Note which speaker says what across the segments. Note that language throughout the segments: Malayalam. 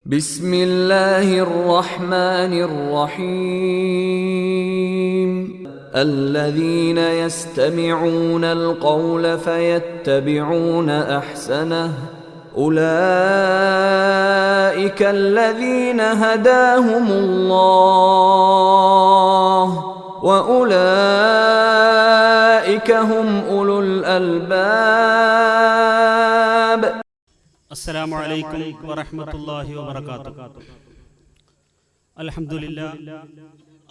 Speaker 1: بسم الله الرحمن الرحيم الذين يستمعون القول فيتبعون أحسنه أولئك الذين هداهم الله وأولئك هم أولو الألباب.
Speaker 2: السلام عليكم ورحمة الله وبركاته. الحمد لله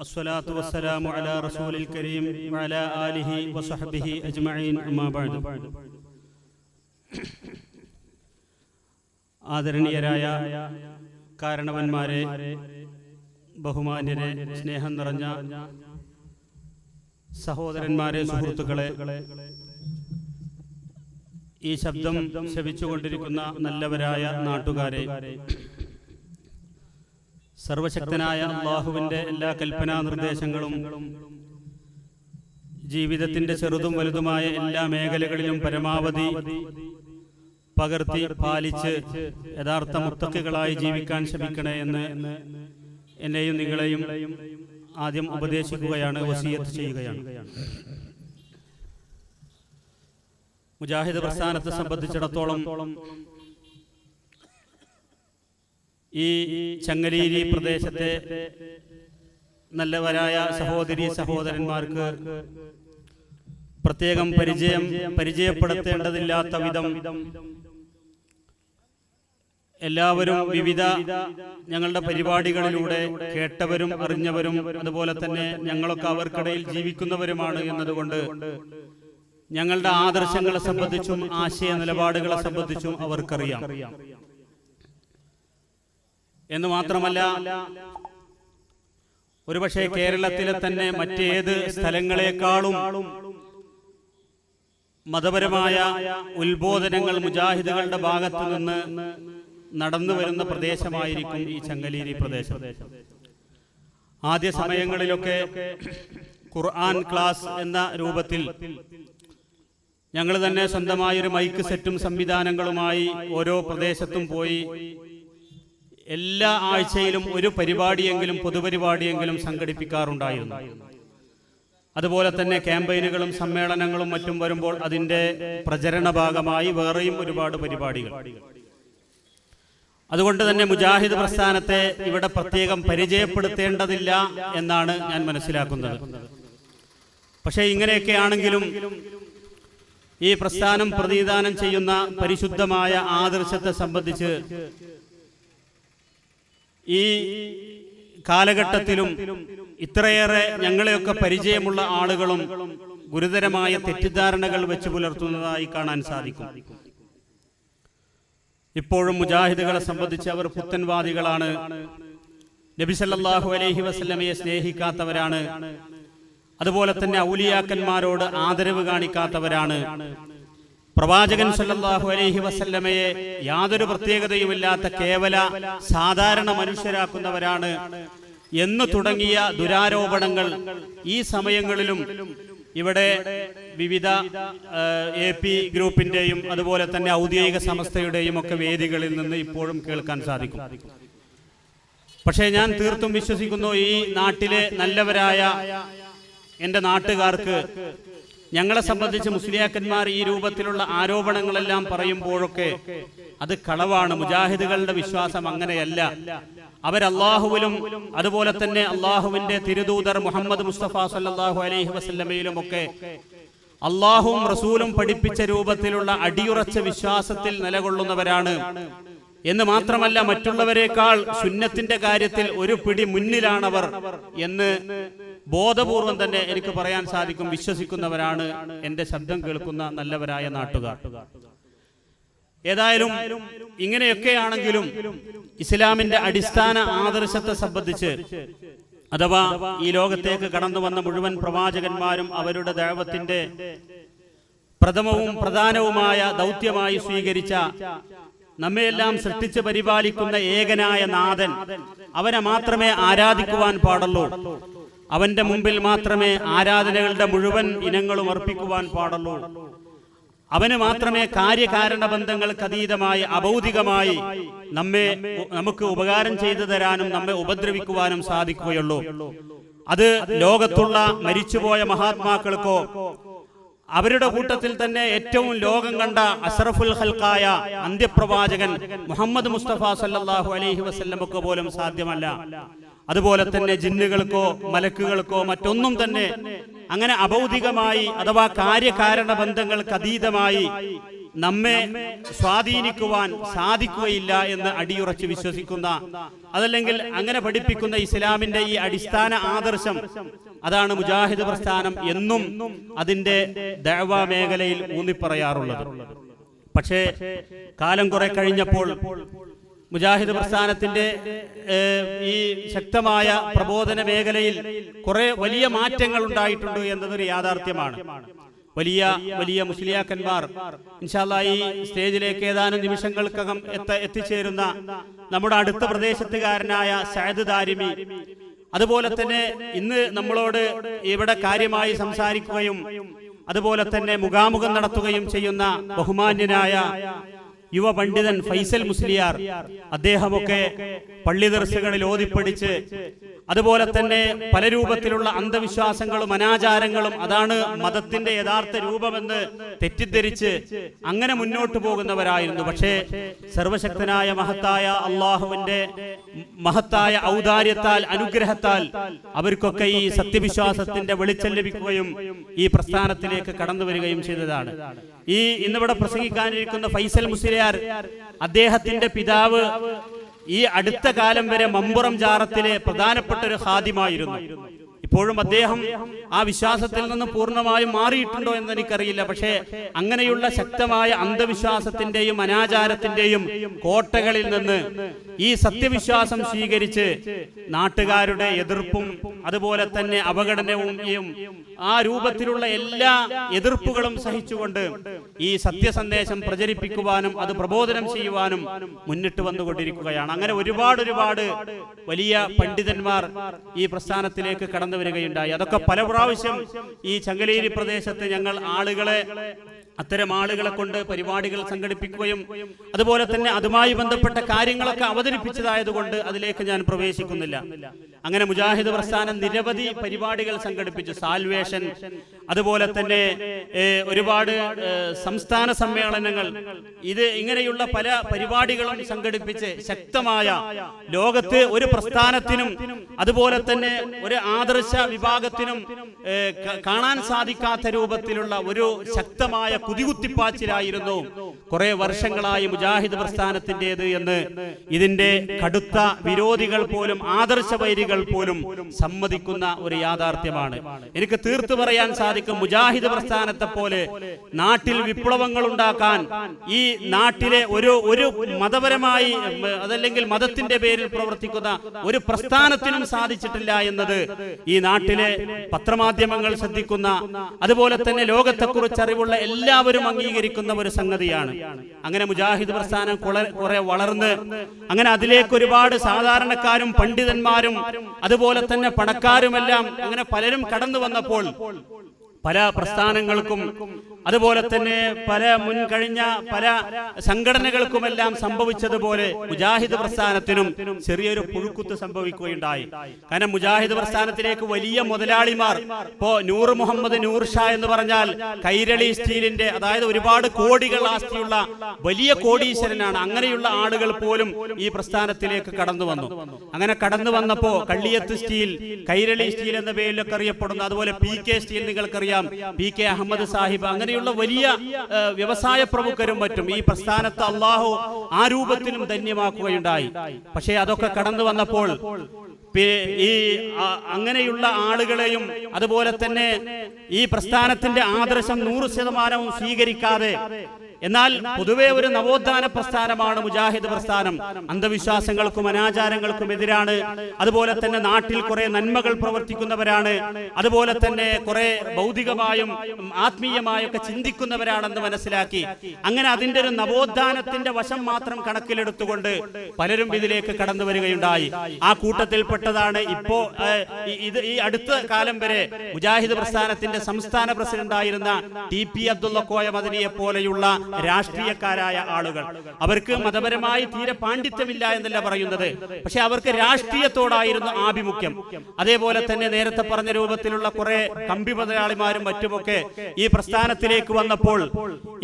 Speaker 2: الصلاة والسلام على رسول الكريم وعلى آله وصحبه أجمعين أما بعد. ആദരണീയരായ കാരണവന്മാരെ, ബഹുമാന്യരെ, സ്നേഹം നിറഞ്ഞ സഹോദരന്മാരെ, സുഹൃത്തുക്കളെ, ഈ ശബ്ദം ശ്രവിച്ചുകൊണ്ടിരിക്കുന്ന നല്ലവരായ നാട്ടുകാരെ, സർവശക്തനായ അല്ലാഹുവിൻ്റെ എല്ലാ കൽപ്പനാ നിർദ്ദേശങ്ങളും ജീവിതത്തിൻ്റെ ചെറുതും വലുതുമായ എല്ലാ മേഖലകളിലും പരമാവധി പകർത്തി പാലിച്ച് യഥാർത്ഥ മുത്തഖികളായി ജീവിക്കാൻ ശ്രമിക്കണേ എന്ന് എന്നെയും നിങ്ങളെയും ആദ്യം ഉപദേശിക്കുകയാണ്, വസിയത്ത് ചെയ്യുകയാണ്. മുജാഹിദ് പ്രസ്ഥാനത്തെ സംബന്ധിച്ചിടത്തോളം ഈ ചങ്ങലേരി പ്രദേശത്തെ നല്ലവരായ സഹോദരീ സഹോദരന്മാർക്ക് പ്രത്യേകം പരിചയപ്പെടുത്തേണ്ടതില്ലാത്ത വിധം എല്ലാവരും വിവിധ ഞങ്ങളുടെ പരിപാടികളിലൂടെ കേട്ടവരും അറിഞ്ഞവരും അതുപോലെ തന്നെ ഞങ്ങളൊക്കെ അവർക്കിടയിൽ ജീവിക്കുന്നവരുമാണ് എന്നതുകൊണ്ട് ഞങ്ങളുടെ ആദർശങ്ങളെ സംബന്ധിച്ചും ആശയ നിലപാടുകളെ സംബന്ധിച്ചും അവർക്കറിയാം. എന്ന് മാത്രമല്ല, ഒരുപക്ഷെ കേരളത്തിലെ തന്നെ മറ്റേത് സ്ഥലങ്ങളെക്കാളും മതപരമായ ഉത്ബോധനങ്ങൾ മുജാഹിദുകളുടെ ഭാഗത്തു നിന്ന് നടന്നു വരുന്ന പ്രദേശമായിരിക്കും ഈ ചങ്ങലേരി പ്രദേശം. ആദ്യ സമയങ്ങളിലൊക്കെ ഖുർആൻ ക്ലാസ് എന്ന രൂപത്തിൽ ഞങ്ങൾ തന്നെ സ്വന്തമായൊരു മൈക്ക് സെറ്റും സംവിധാനങ്ങളുമായി ഓരോ പ്രദേശത്തും പോയി എല്ലാ ആഴ്ചയിലും ഒരു പരിപാടിയെങ്കിലും പൊതുപരിപാടിയെങ്കിലും സംഘടിപ്പിക്കാറുണ്ടായിരുന്നു. അതുപോലെ തന്നെ ക്യാമ്പയിനുകളും സമ്മേളനങ്ങളും മറ്റും വരുമ്പോൾ അതിൻ്റെ പ്രചരണ ഭാഗമായി വേറെയും ഒരുപാട് പരിപാടികൾ. അതുകൊണ്ട് തന്നെ മുജാഹിദ് പ്രസ്ഥാനത്തെ ഇവിടെ പ്രത്യേകം പരിചയപ്പെടുത്തേണ്ടതില്ല എന്നാണ് ഞാൻ മനസ്സിലാക്കുന്നത്. പക്ഷേ ഇങ്ങനെയൊക്കെയാണെങ്കിലും ഈ പ്രസ്ഥാനം പ്രതിനിധാനം ചെയ്യുന്ന പരിശുദ്ധമായ ആദർശത്തെ സംബന്ധിച്ച് ഈ കാലഘട്ടത്തിലും ഇത്രയേറെ ഞങ്ങളെയൊക്കെ പരിചയമുള്ള ആളുകളും ഗുരുതരമായ തെറ്റിദ്ധാരണകൾ വെച്ച് പുലർത്തുന്നതായി കാണാൻ സാധിക്കും. ഇപ്പോഴും മുജാഹിദുകളെ സംബന്ധിച്ച് അവർ പുത്തൻവാദികളാണ്, നബി സല്ലല്ലാഹു അലൈഹി വസല്ലമയെ സ്നേഹിക്കാത്തവരാണ്, അതുപോലെ തന്നെ ഔലിയാക്കന്മാരോട് ആദരവ് കാണിക്കാത്തവരാണ്, പ്രവാചകൻ സല്ലല്ലാഹു അലൈഹി വസല്ലമയെ യാതൊരു പ്രത്യേകതയുമില്ലാത്ത കേവല സാധാരണ മനുഷ്യരാക്കുന്നവരാണ് എന്ന് തുടങ്ങിയ ദുരാരോപണങ്ങൾ ഈ സമയങ്ങളിലും ഇവിടെ വിവിധ AP ഗ്രൂപ്പിന്റെയും അതുപോലെ തന്നെ ഔദ്യോഗിക സംസ്ഥയുടെയും ഒക്കെ വേദികളിൽ നിന്ന് ഇപ്പോഴും കേൾക്കാൻ സാധിക്കും. പക്ഷേ ഞാൻ തീർത്തും വിശ്വസിക്കുന്നു, ഈ നാട്ടിലെ നല്ലവരായ എൻ്റെ നാട്ടുകാർക്ക് ഞങ്ങളെ സംബന്ധിച്ച് മുസ്ലിയാക്കന്മാർ ഈ രൂപത്തിലുള്ള ആരോപണങ്ങളെല്ലാം പറയുമ്പോഴൊക്കെ അത് കളവാണ്. മുജാഹിദുകളുടെ വിശ്വാസം അങ്ങനെയല്ല. അവരല്ലാഹുവിലും അതുപോലെ തന്നെ അള്ളാഹുവിന്റെ തിരുദൂതർ മുഹമ്മദ് മുസ്തഫ സല്ലല്ലാഹു അലൈഹി വസല്ലമയിലും ഒക്കെ അള്ളാഹുവും റസൂലും പഠിപ്പിച്ച രൂപത്തിലുള്ള അടിയുറച്ച വിശ്വാസത്തിൽ നിലകൊള്ളുന്നവരാണ് എന്ന് മാത്രമല്ല, മറ്റുള്ളവരെക്കാൾ സുന്നത്തിന്റെ കാര്യത്തിൽ ഒരു പിടി മുന്നിലാണവർ എന്ന് ബോധപൂർവം തന്നെ എനിക്ക് പറയാൻ സാധിക്കും. വിശ്വസിക്കുന്നവരാണ് എൻ്റെ ശബ്ദം കേൾക്കുന്ന നല്ലവരായ നാട്ടുകാർ. ഏതായാലും ഇങ്ങനെയൊക്കെയാണെങ്കിലും ഇസ്ലാമിന്റെ അടിസ്ഥാന ആദർശത്തെ സംബന്ധിച്ച്, അഥവാ ഈ ലോകത്തേക്ക് കടന്നു വന്ന മുഴുവൻ പ്രവാചകന്മാരും അവരുടെ ദഅവത്തിന്റെ പ്രഥമവും പ്രധാനവുമായ ദൗത്യമായി സ്വീകരിച്ച നമ്മയെല്ലാം സൃഷ്ടിച്ച് പരിപാലിക്കുന്ന ഏകനായ നാഥൻ, അവനെ മാത്രമേ ആരാധിക്കുവാൻ പാടുള്ളൂ. അവന്റെ മുമ്പിൽ മാത്രമേ ആരാധനകളുടെ മുഴുവൻ ഇനങ്ങളും അർപ്പിക്കുവാൻ പാടുള്ളൂ. അവന് മാത്രമേ കാര്യകാരണ ബന്ധങ്ങൾക്ക് അതീതമായി അഭൗതികമായി നമുക്ക് ഉപകാരം ചെയ്തു തരാനും നമ്മെ ഉപദ്രവിക്കുവാനും സാധിക്കുകയുള്ളൂ. അത് ലോകത്തുള്ള മരിച്ചുപോയ മഹാത്മാക്കൾക്കോ അവരുടെ കൂട്ടത്തിൽ തന്നെ ഏറ്റവും ലോകം കണ്ട അഷ്റഫുൽ ഖൽഖായ അന്ത്യപ്രവാചകൻ മുഹമ്മദ് മുസ്തഫ സല്ലല്ലാഹു അലൈഹി വസല്ലമക്ക് പോലും സാധ്യമല്ല. അതുപോലെ തന്നെ ജിന്നുകൾക്കോ മലക്കുകൾക്കോ മറ്റൊന്നും തന്നെ അങ്ങനെ അഭൗതികമായി അഥവാ കാര്യകാരണ ബന്ധങ്ങൾക്ക് അതീതമായി നമ്മെ സ്വാധീനിക്കുവാൻ സാധിക്കുകയില്ല എന്ന് അടിയുറച്ച് വിശ്വസിക്കുന്ന, അതല്ലെങ്കിൽ അങ്ങനെ പഠിപ്പിക്കുന്ന ഇസ്ലാമിന്റെ ഈ അടിസ്ഥാന ആദർശം, അതാണ് മുജാഹിദ് പ്രസ്ഥാനം എന്നും അതിന്റെ ദഅവ മേഖലയിൽ ഊന്നിപ്പറയാറുള്ളത്. പക്ഷേ കാലം കുറെ കഴിഞ്ഞപ്പോൾ മുജാഹിദ് പ്രസ്ഥാനത്തിന്റെ ഈ ശക്തമായ പ്രബോധന മേഖലയിൽ കുറെ വലിയ മാറ്റങ്ങൾ ഉണ്ടായിട്ടുണ്ട് എന്നതൊരു യാഥാർത്ഥ്യമാണ്. വലിയ വലിയ മുസ്ലിയാക്കന്മാർ ഇൻഷാ അല്ലാഹ് ഈ സ്റ്റേജിലേക്ക് ഏതാനും നിമിഷങ്ങൾക്കകം എത്തിച്ചേരുന്ന നമ്മുടെ അടുത്ത പ്രദേശത്തുകാരനായ സഅദ് ദാരിമി, അതുപോലെ തന്നെ ഇന്ന് നമ്മളോട് ഇവിടെ കാര്യമായി സംസാരിക്കുകയും അതുപോലെ തന്നെ മുഖാമുഖം നടത്തുകയും ചെയ്യുന്ന ബഹുമാന്യനായ യുവ പണ്ഡിതൻ ഫൈസൽ മുസ്ലിയാർ, അദ്ദേഹമൊക്കെ പള്ളി ദർസുകളിൽ ഓതിപ്പടിച്ച് അതുപോലെ തന്നെ പല രൂപത്തിലുള്ള അന്ധവിശ്വാസങ്ങളും അനാചാരങ്ങളും അതാണ് മതത്തിന്റെ യഥാർത്ഥ രൂപമെന്ന് തെറ്റിദ്ധരിച്ച് അങ്ങനെ മുന്നോട്ട് പോകുന്നവരായിരുന്നു. പക്ഷേ സർവശക്തനായ മഹത്തായ അള്ളാഹുവിന്റെ മഹത്തായ ഔദാര്യത്താൽ അനുഗ്രഹത്താൽ അവർക്കൊക്കെ ഈ സത്യവിശ്വാസത്തിന്റെ വെളിച്ചം ലഭിക്കുകയും ഈ പ്രസ്ഥാനത്തിലേക്ക് കടന്നു വരികയും ചെയ്തതാണ്. ഈ ഇന്നിവിടെ പ്രസംഗിക്കാനിരിക്കുന്ന ഫൈസൽ മുസ്ലിയാർ, അദ്ദേഹത്തിന്റെ പിതാവ് ഈ അടുത്ത കാലം വരെ മമ്പുറം ജാറത്തിലെ പ്രധാനപ്പെട്ട ഒരു ഖാദിമായിരുന്നു. ഇപ്പോഴും അദ്ദേഹം ആ വിശ്വാസത്തിൽ നിന്ന് പൂർണ്ണമായും മാറിയിട്ടുണ്ടോ എന്ന് എനിക്കറിയില്ല. പക്ഷേ അങ്ങനെയുള്ള ശക്തമായ അന്ധവിശ്വാസത്തിന്റെയും അനാചാരത്തിന്റെയും കോട്ടകളിൽ നിന്ന് ഈ സത്യവിശ്വാസം സ്വീകരിച്ച് നാട്ടുകാരുടെ എതിർപ്പും അതുപോലെ തന്നെ അവഗണനയും ആ രൂപത്തിലുള്ള എല്ലാ എതിർപ്പുകളും സഹിച്ചുകൊണ്ട് ഈ സത്യസന്ദേശം പ്രചരിപ്പിക്കുവാനും അത് പ്രബോധനം ചെയ്യുവാനും മുന്നിട്ട് വന്നുകൊണ്ടിരിക്കുകയാണ്. അങ്ങനെ ഒരുപാട് വലിയ പണ്ഡിതന്മാർ ഈ പ്രസ്ഥാനത്തിലേക്ക് കടന്നു വരികയുണ്ടായി. അതൊക്കെ പല പ്രാവശ്യം ഈ ചങ്ങലേരി പ്രദേശത്ത് ഞങ്ങൾ അത്തരം ആളുകളെ കൊണ്ട് പരിപാടികൾ സംഘടിപ്പിക്കുകയും അതുപോലെ തന്നെ അതുമായി ബന്ധപ്പെട്ട കാര്യങ്ങളൊക്കെ അവതരിപ്പിച്ചതായതുകൊണ്ട് അതിലേക്ക് ഞാൻ പ്രവേശിക്കുന്നില്ല. അങ്ങനെ മുജാഹിദ് പ്രസ്ഥാനം നിരവധി പരിപാടികൾ സംഘടിപ്പിച്ചു. സാൽവേഷൻ, അതുപോലെ തന്നെ ഒരുപാട് സംസ്ഥാന സമ്മേളനങ്ങൾ, ഇങ്ങനെയുള്ള പല പരിപാടികളും സംഘടിപ്പിച്ച് ശക്തമായ ലോകത്ത് ഒരു പ്രസ്ഥാനത്തിനും അതുപോലെ തന്നെ ഒരു ആദർശ വിഭാഗത്തിനും കാണാൻ സാധിക്കാത്ത രൂപത്തിലുള്ള ഒരു ശക്തമായ കുതികുത്തിപ്പാച്ചിലായിരുന്നു കുറെ വർഷങ്ങളായി മുജാഹിദ് പ്രസ്ഥാനത്തിന്റേത് എന്ന് ഇതിന്റെ കടുത്ത വിരോധികൾ പോലും ആദർശവൈരികൾ പോലും സമ്മതിക്കുന്ന ഒരു യാഥാർത്ഥ്യമാണ്. എനിക്ക് തീർത്തു പറയാൻ സാധിക്കും, മുജാഹിദ് പ്രസ്ഥാനത്തെ പോലെ നാട്ടിൽ വിപ്ലവങ്ങൾ ഉണ്ടാക്കാൻ ഈ നാട്ടിലെ ഒരു മതപരമായി അതല്ലെങ്കിൽ മതത്തിന്റെ പേരിൽ പ്രവർത്തിക്കുന്ന ഒരു പ്രസ്ഥാനത്തിനും സാധിച്ചിട്ടില്ല എന്നത് ഈ നാട്ടിലെ പത്രമാധ്യമങ്ങൾ ശ്രദ്ധിക്കുന്ന അതുപോലെ തന്നെ ലോകത്തെക്കുറിച്ച് അറിവുള്ള എല്ലാവരും അംഗീകരിക്കുന്ന ഒരു സംഗതിയാണ്. അങ്ങനെ മുജാഹിദ് പ്രസ്ഥാനം കുറെ വളർന്ന് അങ്ങനെ അതിലേക്ക് ഒരുപാട് സാധാരണക്കാരും പണ്ഡിതന്മാരും അതുപോലെ തന്നെ പണക്കാരുമെല്ലാം അങ്ങനെ പലരും കടന്നു വന്നപ്പോൾ പല പ്രസ്ഥാനങ്ങൾക്കും അതുപോലെ തന്നെ പല മുൻകഴിഞ്ഞ പല സംഘടനകൾക്കുമെല്ലാം സംഭവിച്ചതുപോലെ മുജാഹിദ് പ്രസ്ഥാനത്തിനും ചെറിയൊരു പുഴുക്കുത്ത് സംഭവിക്കുകയുണ്ടായി. കാരണം മുജാഹിദ് പ്രസ്ഥാനത്തിലേക്ക് വലിയ മുതലാളിമാർ, ഇപ്പോ നൂർ മുഹമ്മദ് നൂർ ഷാ എന്ന് പറഞ്ഞാൽ കൈരളി സ്റ്റീലിന്റെ അതായത് ഒരുപാട് കോടികൾ ആസ്തിയുള്ള വലിയ കോടീശ്വരനാണ്. അങ്ങനെയുള്ള ആളുകൾ പോലും ഈ പ്രസ്ഥാനത്തിലേക്ക് കടന്നു വന്നു. അങ്ങനെ കടന്നു വന്നപ്പോ കള്ളിയത്ത് സ്റ്റീൽ, കൈരളി സ്റ്റീൽ എന്ന പേരിലൊക്കെ അറിയപ്പെടുന്ന, അതുപോലെ PK സ്റ്റീൽ നിങ്ങൾക്കറിയാം, PK അഹമ്മദ് സാഹിബ്, അങ്ങനെയുള്ള വലിയ വ്യവസായ പ്രമുഖരും മറ്റും ഈ പ്രസ്ഥാനത്ത് അള്ളാഹു ആ രൂപത്തിലും ധന്യമാക്കുകയുണ്ടായി. പക്ഷേ അതൊക്കെ കടന്നു വന്നപ്പോൾ ഈ അങ്ങനെയുള്ള ആളുകളെയും അതുപോലെ തന്നെ ഈ പ്രസ്ഥാനത്തിന്റെ ആദർശം 100% സ്വീകരിക്കാതെ എന്നാൽ പൊതുവെ ഒരു നവോത്ഥാന പ്രസ്ഥാനമാണ് മുജാഹിദ് പ്രസ്ഥാനം. അന്ധവിശ്വാസങ്ങൾക്കും അനാചാരങ്ങൾക്കും എതിരാണ്. അതുപോലെ തന്നെ നാട്ടിൽ കുറെ നന്മകൾ പ്രവർത്തിക്കുന്നവരാണ്. അതുപോലെ തന്നെ കുറെ ഭൗതികമായും ആത്മീയമായൊക്കെ ചിന്തിക്കുന്നവരാണെന്ന് മനസ്സിലാക്കി അങ്ങനെ അതിന്റെ ഒരു നവോത്ഥാനത്തിന്റെ വശം മാത്രം കണക്കിലെടുത്തുകൊണ്ട് പലരും ഇതിലേക്ക് കടന്നു വരികയുണ്ടായി. ആ കൂട്ടത്തിൽപ്പെട്ടതാണ് ഇപ്പോ ഈ അടുത്ത കാലം വരെ മുജാഹിദ് പ്രസ്ഥാനത്തിന്റെ സംസ്ഥാന പ്രസിഡന്റായിരുന്ന TP അബ്ദുള്ള കോയ മദനിയെ പോലെയുള്ള രാഷ്ട്രീയക്കാരായ ആളുകൾ. അവർക്ക് മതപരമായി തീരെ പാണ്ഡിത്യമില്ല എന്നല്ല പറയുന്നത്, പക്ഷെ അവർക്ക് രാഷ്ട്രീയത്തോടായിരുന്നു ആഭിമുഖ്യം. അതേപോലെ തന്നെ നേരത്തെ പറഞ്ഞ രൂപത്തിലുള്ള കുറെ കമ്പി മുതലാളിമാരും മറ്റുമൊക്കെ ഈ പ്രസ്ഥാനത്തിലേക്ക് വന്നപ്പോൾ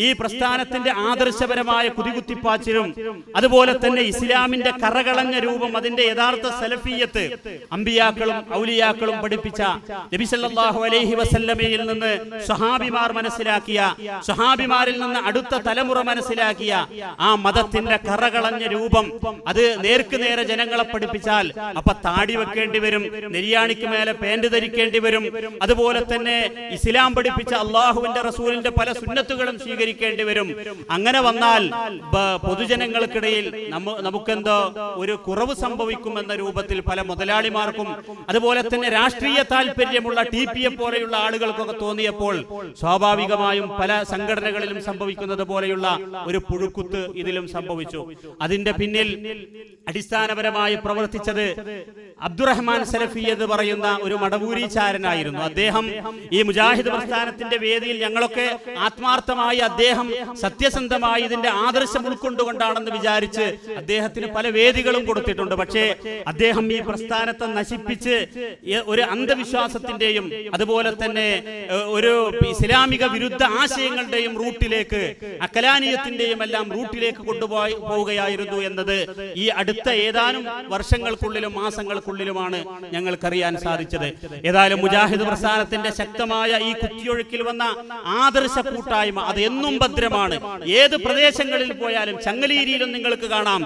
Speaker 2: ഈ പ്രസ്ഥാനത്തിന്റെ ആദർശപരമായ കുതികുത്തിപ്പാച്ചിലും അതുപോലെ തന്നെ ഇസ്ലാമിന്റെ കറകളഞ്ഞ രൂപം, അതിന്റെ യഥാർത്ഥ സലഫിയത്ത് അമ്പിയാക്കളും ഔലിയാക്കളും പഠിപ്പിച്ച നബി സല്ലല്ലാഹു അലൈഹി വസല്ലമയിൽ നിന്ന് സ്വഹാബിമാർ മനസ്സിലാക്കിയ, സ്വഹാബിമാരിൽ നിന്ന് അടുത്ത തലമുറ മനസ്സിലാക്കിയ ആ മതത്തിന്റെ കറകളഞ്ഞ രൂപം അത് നേർക്ക് നേരെ ജനങ്ങളെ പഠിപ്പിച്ചാൽ അപ്പൊ താടി വെക്കേണ്ടി വരും, നെരിയാണിക്ക് മേലെ പാന്റ് ധരിക്കേണ്ടി വരും, അതുപോലെ തന്നെ ഇസ്ലാം പഠിപ്പിച്ച അള്ളാഹുവിന്റെ റസൂലിന്റെ പല സുന്നത്തുകളും സ്വീകരിക്കേണ്ടി വരും. അങ്ങനെ വന്നാൽ പൊതുജനങ്ങൾക്കിടയിൽ നമുക്കെന്തോ ഒരു കുറവ് സംഭവിക്കുമെന്ന രൂപത്തിൽ പല മുതലാളിമാർക്കും അതുപോലെ തന്നെ രാഷ്ട്രീയ താല്പര്യമുള്ള TP പോലെയുള്ള ആളുകൾക്കൊക്കെ തോന്നിയപ്പോൾ സ്വാഭാവികമായും പല സംഘടനകളിലും സംഭവിക്കുന്നത് പോലെയുള്ള ഒരു പുഴുക്കുത്ത് ഇതിലും സംഭവിച്ചു. അതിന്റെ പിന്നിൽ അടിസ്ഥാനപരമായി പ്രവർത്തിച്ചത് അബ്ദുറഹ്മാൻ സലഫി എന്ന് പറയുന്ന ഒരു മടവൂരിച്ചാരനായിരുന്നു. അദ്ദേഹം ഈ മുജാഹിദ് പ്രസ്ഥാനത്തിന്റെ വേദിയിൽ ഞങ്ങളൊക്കെ ആത്മാർത്ഥമായി അദ്ദേഹം സത്യസന്ധമായി ഇതിന്റെ ആദർശം ഉൾക്കൊണ്ടുകൊണ്ടാണെന്ന് വിചാരിച്ച് അദ്ദേഹത്തിന് പല വേദികളും കൊടുത്തിട്ടുണ്ട്. പക്ഷേ അദ്ദേഹം ഈ പ്രസ്ഥാനത്തെ നശിപ്പിച്ച് ഒരു അന്ധവിശ്വാസത്തിന്റെയും അതുപോലെ തന്നെ ഒരു ഇസ്ലാമിക വിരുദ്ധ ആശയങ്ങളുടെയും റൂട്ടിലേക്ക്, അക്കലാനീയത്തിന്റെയും എല്ലാം റൂട്ടിലേക്ക് കൊണ്ടുപോവുകയായിരുന്നു എന്നത് ഈ അടുത്ത ഏതാനും വർഷങ്ങൾക്കുള്ളിലും മാസങ്ങൾക്കുള്ളിലുമാണ് ഞങ്ങൾക്കറിയാൻ സാധിച്ചത്. ഏതായാലും മുജാഹിദ് പ്രസ്ഥാനത്തിന്റെ ശക്തമായ ഈ കുത്തിയൊഴുക്കിൽ വന്ന ആദർശ കൂട്ടായ്മ അത് എന്നും ഭദ്രമാണ്. ഏത് പ്രദേശങ്ങളിൽ പോയാലും ചങ്ങലീരിയിലും നിങ്ങൾക്ക് കാണാം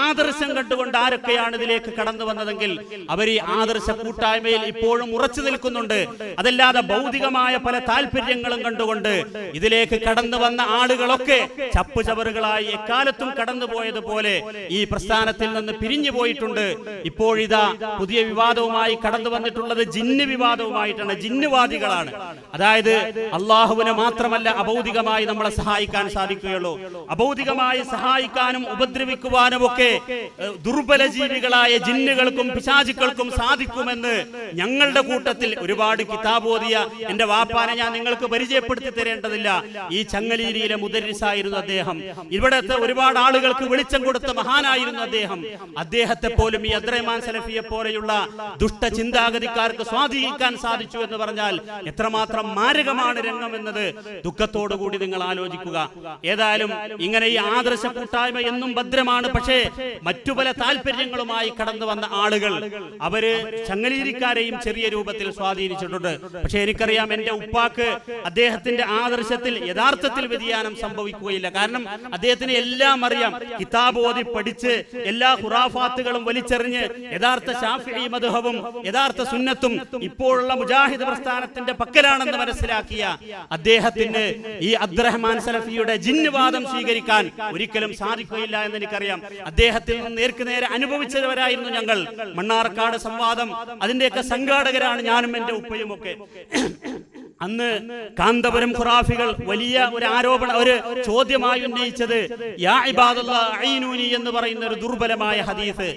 Speaker 2: ആദർശം കണ്ടുകൊണ്ട് ആരൊക്കെയാണ് ഇതിലേക്ക് കടന്നു വന്നതെങ്കിൽ അവർ ഈ ആദർശ കൂട്ടായ്മയിൽ ഇപ്പോഴും ഉറച്ചു നിൽക്കുന്നുണ്ട്. അതല്ലാതെ ഭൗതികമായ പല താല്പര്യങ്ങളും കണ്ടുകൊണ്ട് ഇതിലേക്ക് കടന്നു വന്ന ആളുകളൊക്കെ ചപ്പുചവറുകളായി എക്കാലത്തും കടന്നുപോയതുപോലെ ഈ പ്രസ്ഥാനത്തിൽ നിന്ന് പിരിഞ്ഞു പോയിട്ടുണ്ട്. ഇപ്പോഴിതാ പുതിയ വിവാദവുമായി കടന്നു വന്നിട്ടുള്ളത് ജിന്ന് വിവാദവുമായിട്ടാണ്. ജിന്നുവാദികളാണ്. അതായത് അള്ളാഹുവിനെ മാത്രമല്ല അഭൗതികമായി നമ്മളെ സഹായിക്കാൻ സാധിക്കുകയുള്ളൂ. അഭൗതികമായി സഹായിക്കാനും ഉപദ്രവിക്കുവാനും ഒക്കെ ദുർബല ജീവികളായ ജിന്നുകൾക്കും പിശാചുക്കൾക്കും സാധിക്കുമെന്ന് ഞങ്ങളുടെ കൂട്ടത്തിൽ ഒരുപാട് കിതാബ് ഓതിയ എന്റെ വാപ്പാനെ ഞാൻ നിങ്ങൾക്ക് പരിചയപ്പെടുത്തി തരേണ്ടതില്ല. ഈ ചങ്ങലീരിയിലെ മുദരിസായിരുന്നു അദ്ദേഹം. ഇവിടത്തെ ഒരുപാട് ആളുകൾക്ക് വെളിച്ചം കൊടുത്ത മഹാനായിരുന്നു അദ്ദേഹം. അദ്ദേഹത്തെ പോലും ഈ അബ്ദുറഹ്മാൻ സലഫിയെ പോലെയുള്ള ദുഷ്ട ചിന്താഗതിക്കാർക്ക് സ്വാധീനിക്കാൻ സാധിച്ചു എന്ന് പറഞ്ഞാൽ എത്രമാത്രം മാരകമാണ് രംഗം എന്നത് ദുഃഖത്തോടുകൂടി നിങ്ങൾ ആലോചിക്കുക. ഏതായാലും ഇങ്ങനെ ഈ ആദർശ കൂട്ടായ്മ എന്നും ഭദ്രമാണ്. പക്ഷേ മറ്റു പല താല്പര്യങ്ങളുമായി കടന്നു വന്ന ആളുകൾ അവര് ചങ്ങലീരിക്കാരെയും ചെറിയ രൂപത്തിൽ സ്വാധീനിച്ചിട്ടുണ്ട്. പക്ഷെ എനിക്കറിയാം എന്റെ ഉപ്പാക്ക് അദ്ദേഹത്തിന്റെ ആദർശത്തിൽ യഥാർത്ഥത്തിൽ വ്യതിയാനം സംഭവിക്കുകയില്ല. കാരണം അദ്ദേഹത്തിന് എല്ലാം അറിയാം. കിതാബ് ഓതി പഠിച്ച് എല്ലാ ഖുറാഫാത്തുകളും വലിച്ചെറിഞ്ഞ് യഥാർത്ഥ ശാഫിഈ മദ്ഹബും യഥാർത്ഥ സുന്നത്തും ഇപ്പോഴുള്ള മുജാഹിദ് പ്രസ്ഥാനത്തിന്റെ പക്കലാണെന്ന് മനസ്സിലാക്കിയ അദ്ദേഹത്തിന് ഈ അബ്ദുറഹ്മാൻ സലഫിയുടെ ജിന്നുവാദം സ്വീകരിക്കാൻ ഒരിക്കലും സാധിക്കുകയില്ല എന്ന് എനിക്കറിയാം. അദ്ദേഹത്തിൽ നിന്ന് നേർക്കുനേരെ അനുഭവിച്ചവരായിരുന്നു ഞങ്ങൾ. മണ്ണാർക്കാട് സംവാദം അതിന്റെയൊക്കെ സംഘാടകരാണ് ഞാനും എന്റെ ഉപ്പയും ഒക്കെ. അന്ന് കാന്തപുരം ഖുറാഫികൾ വലിയ ഒരു ആരോപണം, ഒരു ചോദ്യമായി ഉന്നയിച്ചത് യാ ഇബാദല്ലാഹ് അഈനൂനി എന്ന് പറയുന്ന ഒരു ദുർബലമായ ഹദീസ്,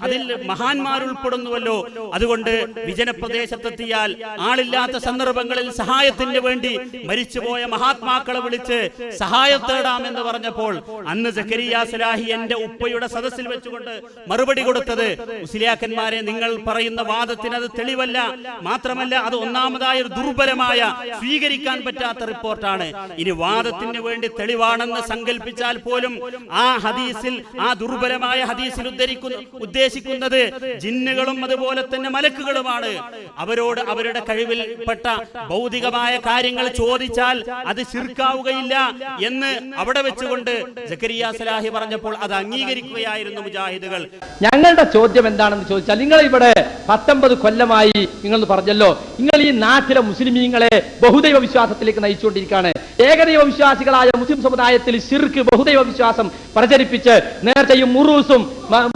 Speaker 2: അതിൽ മഹാന്മാർ ഉൾപ്പെടുന്നുവല്ലോ. അതുകൊണ്ട് വിജനപ്രദേശത്തെത്തിയാൽ ആളില്ലാത്ത സന്ദർഭങ്ങളിൽ സഹായത്തിന് വേണ്ടി മരിച്ചുപോയ മഹാത്മാക്കളെ വിളിച്ച് സഹായം തേടാമെന്ന് പറഞ്ഞപ്പോൾ അന്ന് സക്കരിയ സലാഹി എന്റെ ഉപ്പയുടെ സദസ്സിൽ വെച്ചുകൊണ്ട് മറുപടി കൊടുത്തത്, മുസ്ലിയാക്കന്മാരെ, നിങ്ങൾ പറയുന്ന വാദത്തിന് അത് തെളിവല്ല, മാത്രമല്ല അത് ഒന്നാമതായ ഒരു ദുർബലമായ സ്വീകരിക്കാൻ പറ്റാത്ത റിപ്പോർട്ടാണ്. ഇനി വാദത്തിന് വേണ്ടി തെളിവാണെന്ന് സങ്കല്പിച്ചാൽ പോലും ആ ഹദീസിൽ, ആ ദുർബലമായ ഹദീസിൽ ഉദ്ദേശിക്കുന്നത് ജിന്നുകളും അതുപോലെ തന്നെ മലക്കുകളുമാണ്. അവരോട് അവരുടെ കഴിവിൽപ്പെട്ട ഭൗതികമായ കാര്യങ്ങൾ ചോദിച്ചാൽ അത് ശിർക്കാവുകയില്ല എന്ന് അവിടെ വെച്ചുകൊണ്ട് സക്കരിയ സലാഹി പറഞ്ഞപ്പോൾ അത് അംഗീകരിക്കുകയായിരുന്നു മുജാഹിദുകൾ.
Speaker 3: ഞങ്ങളുടെ ചോദ്യം എന്താണെന്ന് ചോദിച്ചാൽ, നിങ്ങൾ ഇവിടെ 19 കൊല്ലമായി നിങ്ങൾ പറഞ്ഞല്ലോ, നിങ്ങൾ ഈ നാട്ടിലെ മുസ്ലിമീങ്ങൾ മുസ്ലിമീങ്ങളെ ബഹുദൈവ വിശ്വാസത്തിലേക്ക് നയിച്ചുകൊണ്ടിരിക്കുകയാണ്. ഏകദൈവ വിശ്വാസികളായ മുസ്ലിം സമുദായത്തിൽ ശിർക്ക്, ബഹുദൈവ വിശ്വാസം പ്രചരിപ്പിച്ച് നേർച്ചയും മുറൂസും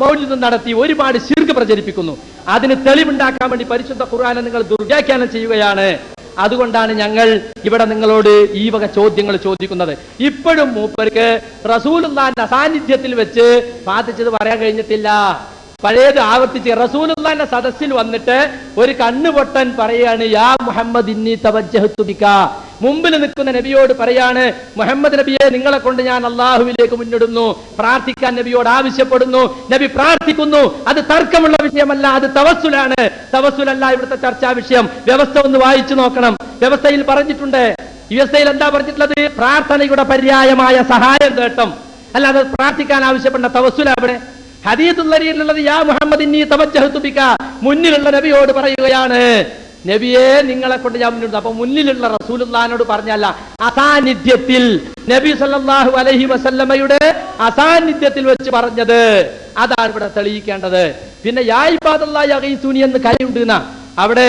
Speaker 3: മൗലിദും നടത്തി ഒരുപാട് ശിർക്ക് പ്രചരിപ്പിക്കുന്നു. അതിന് തെളിവുണ്ടാക്കാൻ വേണ്ടി പരിശുദ്ധ ഖുർആനെ നിങ്ങൾ ദുർവ്യാഖ്യാനം ചെയ്യുകയാണ്. അതുകൊണ്ടാണ് ഞങ്ങൾ ഇവിടെ നിങ്ങളോട് ഈ വക ചോദ്യങ്ങൾ ചോദിക്കുന്നത്. ഇപ്പോഴും മൂപ്പർക്ക് റസൂലുള്ളാഹിന്റെ സാന്നിധ്യത്തിൽ വെച്ച് പ്രാർത്ഥിച്ചത് പറയാൻ കഴിഞ്ഞിട്ടില്ല. പഴയത് ആവർത്തിച്ച് റസൂലുള്ളാഹിന്റെ സദസ്സിൽ വന്നിട്ട് ഒരു കണ്ണുപൊട്ടൻ പറയാണ്, യാ മുഹമ്മദ് ഇന്നി തവജ്ജഹ്തു ബിക. മുമ്പിൽ നിൽക്കുന്ന നബിയോട് പറയാണ്, മുഹമ്മദ് നബിയെ നിങ്ങളെ കൊണ്ട് ഞാൻ അള്ളാഹുവിലേക്ക് മുന്നിടുന്നു, പ്രാർത്ഥിക്കാൻ നബിയോട് ആവശ്യപ്പെടുന്നു. നബി പ്രാർത്ഥിക്കുന്നു. അത് തർക്കമുള്ള വിഷയമല്ല, അത് തവസ്സുലാണ്. തവസ്സുലല്ല ഇവിടുത്തെ ചർച്ചാ വിഷയം. വ്യവസ്ഥ ഒന്ന് വായിച്ചു നോക്കണം. വ്യവസ്ഥയിൽ പറഞ്ഞിട്ടുണ്ട്. വ്യവസ്ഥയിൽ എന്താ പറഞ്ഞിട്ടുള്ളത്? പ്രാർത്ഥനയുടെ പര്യായമായ സഹായം തേട്ടം, അല്ലാതെ പ്രാർത്ഥിക്കാൻ ആവശ്യപ്പെട്ട തവസ്സുല അവിടെ. ഹദീസുള്ളതിലുള്ളത് യാ മുഹമ്മദ് ഇന്നി തവജ്ജഹ്തു ബിക. മുന്നിലുള്ള നബിയോട് പറയുകയാണ്, നബിയെ നിങ്ങളെ കൊണ്ട് ഞാൻ മുന്നിടുന്നു. അപ്പൊ മുന്നിലുള്ള റസൂലുള്ളാഹിനോട് പറഞ്ഞല്ല, അസാന്നിധ്യത്തിൽ നബി സല്ലല്ലാഹു അലൈഹി വസല്ലമയുടെ അസാന്നിധ്യത്തിൽ വെച്ച് പറഞ്ഞത്. അതാണ് ഇവിടെ തെളിയിക്കേണ്ടത്. പിന്നെ യാ ഇബാദല്ലാഹി അഗീസൂനി എന്ന് കരയുണ്ടെന്ന അവിടെ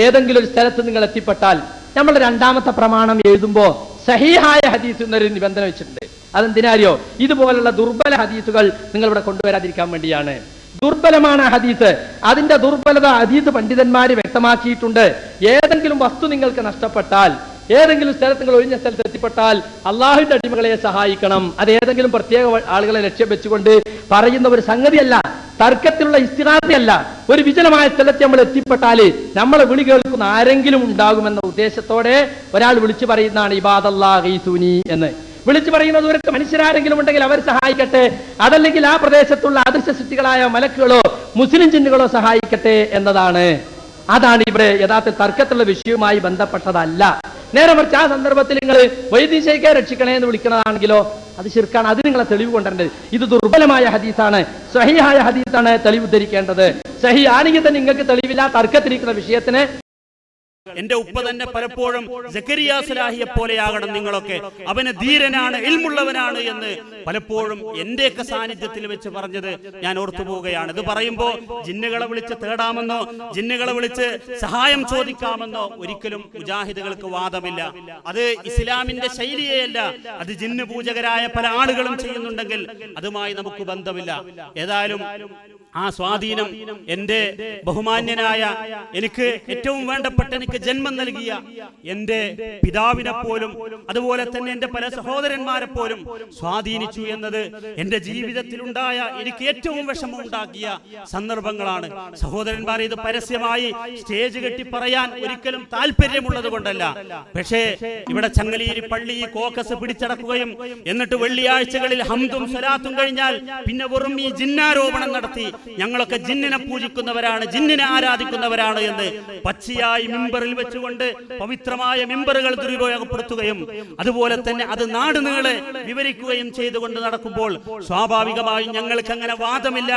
Speaker 3: ഏതെങ്കിലും ഒരു സ്ഥലത്ത് നിങ്ങൾ എത്തിപ്പെട്ടാൽ നമ്മൾ രണ്ടാമത്തെ പ്രമാണം എഴുതുമ്പോ സഹീഹായ ഹദീസ് എന്നൊരു നിബന്ധന വെച്ചിട്ടുണ്ട്. അതെന്തിനാരിയോ? ഇതുപോലുള്ള ദുർബല ഹദീസുകൾ നിങ്ങൾ ഇവിടെ കൊണ്ടുവരാതിരിക്കാൻ വേണ്ടിയാണ്. ദുർബലമാണ് ഹദീസ്. അതിന്റെ ദുർബലത ഹദീസ് പണ്ഡിതന്മാര് വ്യക്തമാക്കിയിട്ടുണ്ട്. ഏതെങ്കിലും വസ്തു നിങ്ങൾക്ക് നഷ്ടപ്പെട്ടാൽ, ഏതെങ്കിലും സ്ഥലത്ത് നിങ്ങൾ ഒഴിഞ്ഞ സ്ഥലത്ത് എത്തിപ്പെട്ടാൽ അള്ളാഹുവിന്റെ അടിമകളെ സഹായിക്കണം. അത് ഏതെങ്കിലും പ്രത്യേക ആളുകളെ ലക്ഷ്യം വെച്ചുകൊണ്ട് പറയുന്ന ഒരു സംഗതിയല്ല, തർക്കത്തിലുള്ള ഇസ്തിഗാസയല്ല. ഒരു വിജനമായ സ്ഥലത്ത് നമ്മൾ എത്തിപ്പെട്ടാല് നമ്മളെ വിളി കേൾക്കുന്ന ആരെങ്കിലും ഉണ്ടാകുമെന്ന ഉദ്ദേശത്തോടെ ഒരാൾ വിളിച്ചു പറയുന്നതാണ് ഇബാദല്ലാഹി ഗീസൂനി എന്ന്. വിളിച്ചു പറയുന്നത് ഒരു മനുഷ്യരാരെങ്കിലും ഉണ്ടെങ്കിൽ അവർ സഹായിക്കട്ടെ, അതല്ലെങ്കിൽ ആ പ്രദേശത്തുള്ള അദൃശ്യ സൃഷ്ടികളായ മലക്കുകളോ മുസ്ലിം ജിന്നുകളോ സഹായിക്കട്ടെ എന്നതാണ്. അതാണ് ഇവിടെ യഥാർത്ഥ തർക്കത്തിലുള്ള വിഷയവുമായി ബന്ധപ്പെട്ടതല്ല. നേരെ മറിച്ച് ആ സന്ദർഭത്തിൽ നിങ്ങൾ വൈദ്യശേഖരെ രക്ഷിക്കണേ എന്ന് വിളിക്കുന്നതാണെങ്കിലോ അത് ശിർക്കാണ്. അത് നിങ്ങളെ തെളിവ് കൊണ്ടുവരേണ്ടത്. ഇത് ദുർബലമായ ഹദീസാണ്, സഹിഹായ ഹദീസാണ് തെളിവ് ധരിക്കേണ്ടത്. സഹി ആണെങ്കിൽ തന്നെ നിങ്ങൾക്ക് തെളിവില്ല. തർക്കത്തിരിക്കുന്ന വിഷയത്തിന്
Speaker 2: എന്റെ ഉപ്പ തന്നെ പലപ്പോഴും സക്കരിയ സലാഹിയെ പോലെയാകണം നിങ്ങളൊക്കെ, അവന് ധീരനാണ്, ഇൽമുള്ളവനാണ് എന്ന് പലപ്പോഴും എന്റെയൊക്കെ സാന്നിധ്യത്തിൽ വെച്ച് പറഞ്ഞത് ഞാൻ ഓർത്തുപോവുകയാണ്. ഇത് പറയുമ്പോ ജിന്നുകളെ വിളിച്ച് തേടാമെന്നോ ജിന്നുകളെ വിളിച്ച് സഹായം ചോദിക്കാമെന്നോ ഒരിക്കലും മുജാഹിദുകൾക്ക് വാദമില്ല. അത് ഇസ്ലാമിന്റെ ശൈലിയല്ല. അത് ജിന്ന് പൂജകരായ പല ആളുകളും ചെയ്യുന്നുണ്ടെങ്കിൽ അതുമായി നമുക്ക് ബന്ധമില്ല. ഏതായാലും ആ സ്വാധീനം എന്റെ ബഹുമാന്യനായ, എനിക്ക് ഏറ്റവും വേണ്ടപ്പെട്ട, എനിക്ക് ജന്മം നൽകിയ എന്റെ പിതാവിനെ പോലും അതുപോലെ തന്നെ എന്റെ പല സഹോദരന്മാരെ പോലും സ്വാധീനിച്ചു എന്നത് എന്റെ ജീവിതത്തിലുണ്ടായ എനിക്ക് ഏറ്റവും വിഷമം ഉണ്ടാക്കിയ സന്ദർഭങ്ങളാണ്. സഹോദരന്മാരെ, ഇത് പരസ്യമായി സ്റ്റേജ് കെട്ടി പറയാൻ ഒരിക്കലും താല്പര്യമുള്ളത് കൊണ്ടല്ല. പക്ഷേ ഇവിടെ ചങ്ങലേരി പള്ളി കോക്കസ് പിടിച്ചടക്കുകയും എന്നിട്ട് വെള്ളിയാഴ്ചകളിൽ ഹംദും സ്വലാത്തും കഴിഞ്ഞാൽ പിന്നെ വെറും ഈ ജിന്നാരോപണം നടത്തി ഞങ്ങളൊക്കെ ജിന്നിനെ പൂജിക്കുന്നവരാണ്, ജിന്നിനെ ആരാധിക്കുന്നവരാണ് എന്ന് പച്ചയായി മിമ്പറിൽ വെച്ചുകൊണ്ട് പവിത്രമായ മിമ്പറുകൾ ദുരുപയോഗപ്പെടുത്തുകയും അതുപോലെ തന്നെ അത് നാടുനീളെ വിവരിക്കുകയും ചെയ്തുകൊണ്ട് നടക്കുമ്പോൾ സ്വാഭാവികമായി ഞങ്ങൾക്ക് അങ്ങനെ വാദമില്ല.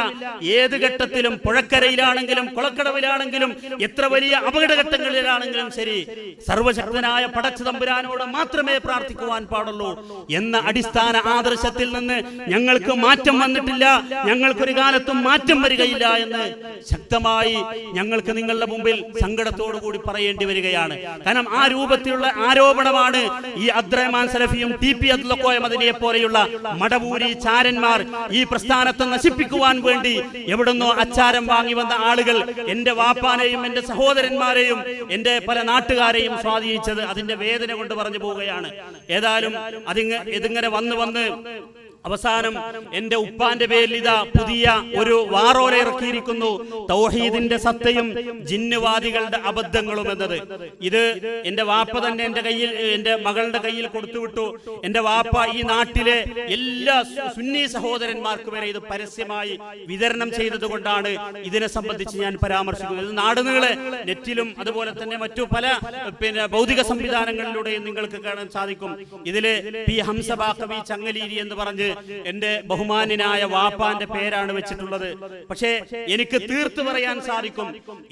Speaker 2: ഏത് ഘട്ടത്തിലും, പുഴക്കരയിലാണെങ്കിലും കുളക്കടവിലാണെങ്കിലും എത്ര വലിയ അപകടഘട്ടങ്ങളിലാണെങ്കിലും ശരി, സർവശക്തനായ പടച്ച തമ്പുരാനോട് മാത്രമേ പ്രാർത്ഥിക്കുവാൻ പാടുള്ളൂ എന്ന അടിസ്ഥാന ആദർശത്തിൽ നിന്ന് ഞങ്ങൾക്ക് മാറ്റം വന്നിട്ടില്ല. ഞങ്ങൾക്കൊരു കാലത്തും മാറ്റം വരികയില്ല എന്ന് ശക്തമായി ഞങ്ങൾക്ക് നിങ്ങളുടെ മുമ്പിൽ സങ്കടത്തോടു കൂടി പറയേണ്ടി വരികയാണ്. കാരണം ആ രൂപത്തിലുള്ള ആരോപണമാണ് ഈ അബ്ദുറഹ്മാൻ സലഫിയും ടി പി അബ്ദുൽ മദനിയെ പോലെയുള്ള മടവൂരി ചാരന്മാർ ഈ പ്രസ്ഥാനത്തെ നശിപ്പിക്കുവാൻ വേണ്ടി എവിടുന്നോ അച്ചാരം വാങ്ങി വന്ന ആളുകൾ എന്റെ വാപ്പാനെയും എന്റെ സഹോദരന്മാരെയും എന്റെ പല നാട്ടുകാരെയും സ്വാധീനിച്ചത്. അതിന്റെ വേദന കൊണ്ട് പറഞ്ഞു പോവുകയാണ്. ഏതായാലും ഇതിങ്ങനെ വന്ന് അവസാനം എന്റെ ഉപ്പാന്റെ പേരിൽ ഇതാ പുതിയ ഒരു വാറോല ഇറക്കിയിരിക്കുന്നു, തൗഹീദിന്റെ സത്തയും ജിന്നുവാദികളുടെ അബദ്ധങ്ങളും എന്നത്. ഇത് എന്റെ വാപ്പ തന്നെ എന്റെ മകളുടെ കയ്യിൽ കൊടുത്തുവിട്ടു. എന്റെ വാപ്പ ഈ നാട്ടിലെ എല്ലാ സുന്നി സഹോദരന്മാർക്ക് വരെ ഇത് പരസ്യമായി വിതരണം ചെയ്തത് കൊണ്ടാണ് ഇതിനെ സംബന്ധിച്ച് ഞാൻ പരാമർശിക്കുന്നത്. ഇത് നാടുനീളെ നെറ്റിലും അതുപോലെ തന്നെ മറ്റു പല ഭൗതിക സംവിധാനങ്ങളിലൂടെയും നിങ്ങൾക്ക് കാണാൻ സാധിക്കും. ഇതില് പി ഹംസ ബാക്കവി ചങ്ങലേരി എന്ന് പറഞ്ഞ് എന്റെ ബഹുമാന്യനായ വാപ്പാന്റെ പേരാണ് വെച്ചിട്ടുള്ളത്. പക്ഷേ എനിക്ക് തീർത്തു പറയാൻ സാധിക്കും,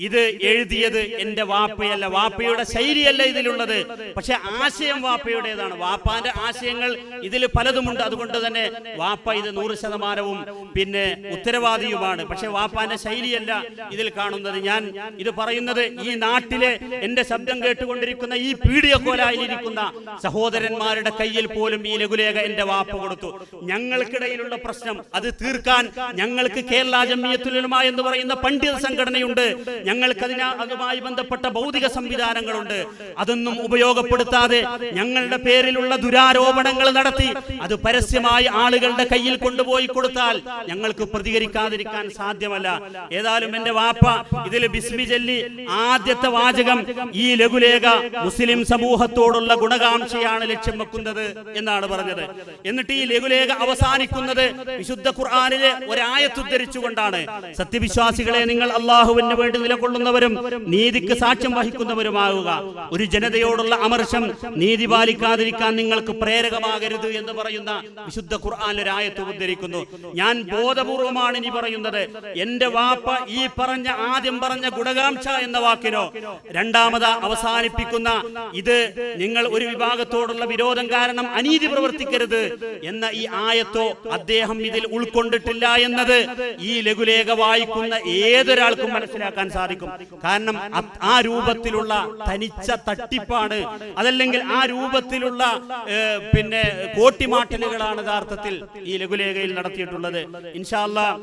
Speaker 2: ഇത് എഴുതിയത് എന്റെ വാപ്പയല്ല, വാപ്പയുടെ ശൈലിയല്ല ഇതിലുള്ളത്. പക്ഷെ ആശയം വാപ്പയുടേതാണ്. വാപ്പാന്റെ ആശയങ്ങൾ ഇതിൽ പലതുമുണ്ട്. അതുകൊണ്ട് തന്നെ വാപ്പ ഇത് 100% പിന്നെ ഉത്തരവാദിയുമാണ്. പക്ഷെ വാപ്പാന്റെ ശൈലിയല്ല ഇതിൽ കാണുന്നത്. ഞാൻ ഇത് പറയുന്നത് ഈ നാട്ടിലെ എന്റെ ശബ്ദം കേട്ടുകൊണ്ടിരിക്കുന്ന ഈ പീഡിയക്കോലായിലിരിക്കുന്ന സഹോദരന്മാരുടെ കയ്യിൽ പോലും ഈ ലഘുലേഖ എന്റെ വാപ്പ കൊടുത്തു. ഞങ്ങൾക്കിടയിലുള്ള പ്രശ്നം അത് തീർക്കാൻ ഞങ്ങൾക്ക് കേരള ജംഇയ്യത്തുൽ ഉലമ എന്ന് പറയുന്ന പണ്ഡിത സംഘടനയുണ്ട്. ഞങ്ങൾക്ക് അതുമായി ബന്ധപ്പെട്ട ഭൗതിക സംവിധാനങ്ങളുണ്ട്. അതൊന്നും ഉപയോഗപ്പെടുത്താതെ ഞങ്ങളുടെ പേരിലുള്ള ദുരാരോപണങ്ങൾ നടത്തി അത് പരസ്യമായി ആളുകളുടെ കയ്യിൽ കൊണ്ടുപോയി കൊടുത്താൽ ഞങ്ങൾക്ക് പ്രതികരിക്കാതിരിക്കാൻ സാധ്യമല്ല. ഏതായാലും എന്റെ വാപ്പ ഇതിൽ ബിസ്മി ചൊല്ലി ആദ്യത്തെ വാചകം ഈ ലഘുലേഖ മുസ്ലിം സമൂഹത്തോടുള്ള ഗുണകാംക്ഷയാണ് ലക്ഷ്യം വെക്കുന്നത് എന്നാണ് പറഞ്ഞത്. എന്നിട്ട് ഈ ലഘുലേഖ അവസാനിക്കുന്നത് വിശുദ്ധ ഖുർആനിലെ ഒരായത്ത് ഉദ്ധരിച്ചുകൊണ്ടാണ്. സത്യവിശ്വാസികളെ, നിങ്ങൾ അള്ളാഹുവിന് വേണ്ടി നിലകൊള്ളുന്നവരും നീതിക്ക് സാക്ഷ്യം വഹിക്കുന്നവരുമാകുക. ഒരു ജനതയോടുള്ള അമർഷം നീതി പാലിക്കാതിരിക്കാൻ നിങ്ങൾക്ക് പ്രേരകമാകരുത് എന്ന് പറയുന്ന വിശുദ്ധ ഖുർആനിലെ ഒരായത്ത് ഉദ്ധരിക്കുന്നു. ഞാൻ ബോധപൂർവമാണ് ഇനി പറയുന്നത്. എന്റെ വാപ്പ ഈ ആദ്യം പറഞ്ഞ ഗുണകാംക്ഷ എന്ന വാക്കിനോ രണ്ടാമത് അവസാനിപ്പിക്കുന്ന ഇത് നിങ്ങൾ ഒരു വിഭാഗത്തോടുള്ള വിരോധം കാരണം അനീതി പ്രവർത്തിക്കരുത് എന്ന ഈ ആയത്തോ അദ്ദേഹം ഇതിൽ ഉൾക്കൊണ്ടിട്ടില്ല എന്നത് ഈ ലഘുലേഖ വായിക്കുന്ന ഏതൊരാൾക്കും മനസ്സിലാക്കാൻ സാധിക്കും. കാരണം ആ രൂപത്തിലുള്ള തനിച്ച തട്ടിപ്പാണ്, അതല്ലെങ്കിൽ ആ രൂപത്തിലുള്ള പിന്നെ കോട്ടിമാട്ടലുകളാണ് യഥാർത്ഥത്തിൽ ഈ ലഘുലേഖയിൽ നടത്തിയിട്ടുള്ളത്. ഇൻഷാ അല്ലാഹ്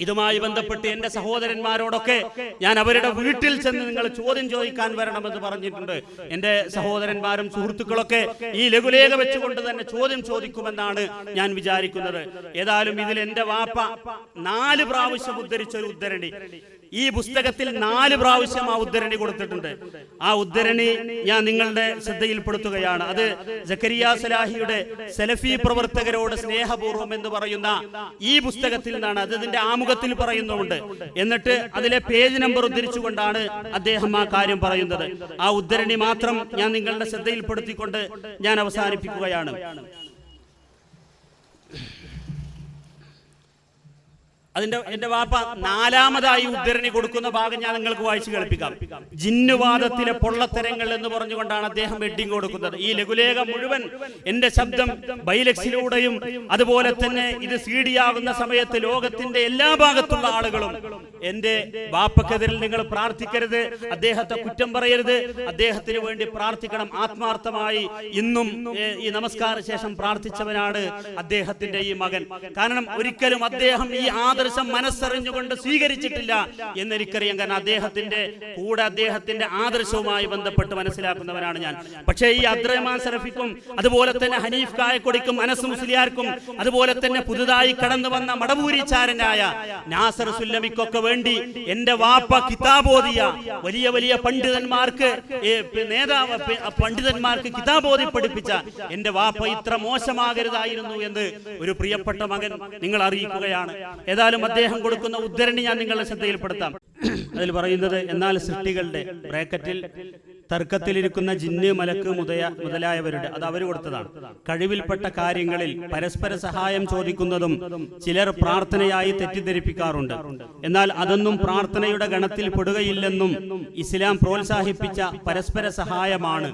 Speaker 2: ഇതുമായി ബന്ധപ്പെട്ട് എന്റെ സഹോദരന്മാരോടൊക്കെ ഞാൻ അവരുടെ വീട്ടിൽ ചെന്ന് നിങ്ങൾ ചോദ്യം ചോദിക്കാൻ വരണമെന്ന് പറഞ്ഞിട്ടുണ്ട്. എന്റെ സഹോദരന്മാരും സുഹൃത്തുക്കളൊക്കെ ഈ ലഘുലേഖ വെച്ചുകൊണ്ട് തന്നെ ചോദ്യം ചോദിക്കുമെന്നാണ് ഞാൻ വിചാരിക്കുന്നത്. ഏതായാലും ഇതിൽ എന്റെ വാപ്പ 4 പ്രാവശ്യം ഉദ്ധരിച്ച ഒരു ഉദ്ധരണി ഈ പുസ്തകത്തിൽ 4 പ്രാവശ്യം ആ ഉദ്ധരണി കൊടുത്തിട്ടുണ്ട്. ആ ഉദ്ധരണി ഞാൻ നിങ്ങളുടെ ശ്രദ്ധയിൽപ്പെടുത്തുകയാണ്. അത് സക്കരിയ സലാഹിയുടെ സലഫി പ്രവർത്തകരോട് സ്നേഹപൂർവ്വം എന്ന് പറയുന്ന ഈ പുസ്തകത്തിൽ നിന്നാണ്. അത് ഇതിന്റെ ആമുഖത്തിൽ പറയുന്നുണ്ട്. എന്നിട്ട് അതിലെ പേജ് നമ്പർ ഉദ്ധരിച്ചുകൊണ്ടാണ് അദ്ദേഹം ആ കാര്യം പറയുന്നത്. ആ ഉദ്ധരണി മാത്രം ഞാൻ നിങ്ങളുടെ ശ്രദ്ധയിൽപ്പെടുത്തിക്കൊണ്ട് ഞാൻ അവസാനിപ്പിക്കുകയാണ്. എന്റെ വാപ്പ 4ാമതായി ഉദ്ധരണി കൊടുക്കുന്ന ഭാഗം ഞാൻ നിങ്ങൾക്ക് വായിച്ചു കേൾപ്പിക്കാം. ജിന്നുവാദത്തിലെ പൊള്ളത്തരങ്ങൾ എന്ന് പറഞ്ഞുകൊണ്ടാണ് അദ്ദേഹം ഹെഡിങ് കൊടുക്കുന്നത്. ഈ ലഘുലേഖ മുഴുവൻ എന്റെ ശബ്ദം ബൈലക്സിലൂടെയും അതുപോലെ തന്നെ ഇത് CD ആകുന്ന സമയത്ത് ലോകത്തിന്റെ എല്ലാ ഭാഗത്തുള്ള ആളുകളും എന്റെ വാപ്പക്കെതിരിൽ നിങ്ങൾ പ്രാർത്ഥിക്കരുത്, അദ്ദേഹത്തെ കുറ്റം പറയരുത്, അദ്ദേഹത്തിന് വേണ്ടി പ്രാർത്ഥിക്കണം. ആത്മാർത്ഥമായി ഇന്നും ഈ നമസ്കാര ശേഷം പ്രാർത്ഥിച്ചവനാണ് അദ്ദേഹത്തിന്റെ ഈ മകൻ. കാരണം ഒരിക്കലും അദ്ദേഹം ഈ ആദർശം മനസ്സറിഞ്ഞുകൊണ്ട് സ്വീകരിച്ചിട്ടില്ല എന്നെനിക്കറിയാം. കാരണം അദ്ദേഹത്തിന്റെ കൂടെ അദ്ദേഹത്തിന്റെ ആദർശവുമായി ബന്ധപ്പെട്ട് മനസ്സിലാക്കുന്നവനാണ് ഞാൻ. പക്ഷേ ഈ അബ്ദുറഹ്മാൻ സലഫിക്കും അതുപോലെ തന്നെ ഹനീഫ് കായക്കൊടിക്കും അനസ് മുസ്ലിയാർക്കും അതുപോലെ തന്നെ പുതുതായി കടന്നു വന്ന മടവൂരിച്ചാരനായ നാസർ സുല്ലമിക്കൊക്കെ വേണ്ടി എന്റെ വാപ്പ കിതാബോദിയ വലിയ വലിയ പണ്ഡിതന്മാർക്ക് പണ്ഡിതന്മാർക്ക് കിതാബോധി പഠിപ്പിച്ച എന്റെ വാപ്പ ഇത്ര മോശമാകരുതായിരുന്നു എന്ന് ഒരു പ്രിയപ്പെട്ട മകൻ നിങ്ങൾ അറിയിക്കുകയാണ്. ഏതായാലും അദ്ദേഹം കൊടുക്കുന്ന ഉദ്ധരണി ഞാൻ നിങ്ങളുടെ ശ്രദ്ധയിൽപ്പെടുത്താം. അതിൽ പറയുന്നത്, എന്നാൽ സൃഷ്ടികളുടെ ബ്രാക്കറ്റിൽ തർക്കത്തിലിരിക്കുന്ന ജിന്ന്, മലക്ക് മുതലായവരുടെ, അത് അവർ കൊടുത്തതാണ്, കഴിവിൽപ്പെട്ട കാര്യങ്ങളിൽ പരസ്പര സഹായം ചോദിക്കുന്നതും ചിലർ പ്രാർത്ഥനയായി തെറ്റിദ്ധരിപ്പിക്കാറുണ്ട്. എന്നാൽ അതൊന്നും പ്രാർത്ഥനയുടെ ഗണത്തിൽ പെടുകയില്ലെന്നും ഇസ്ലാം പ്രോത്സാഹിപ്പിച്ച പരസ്പര സഹായമാണ്.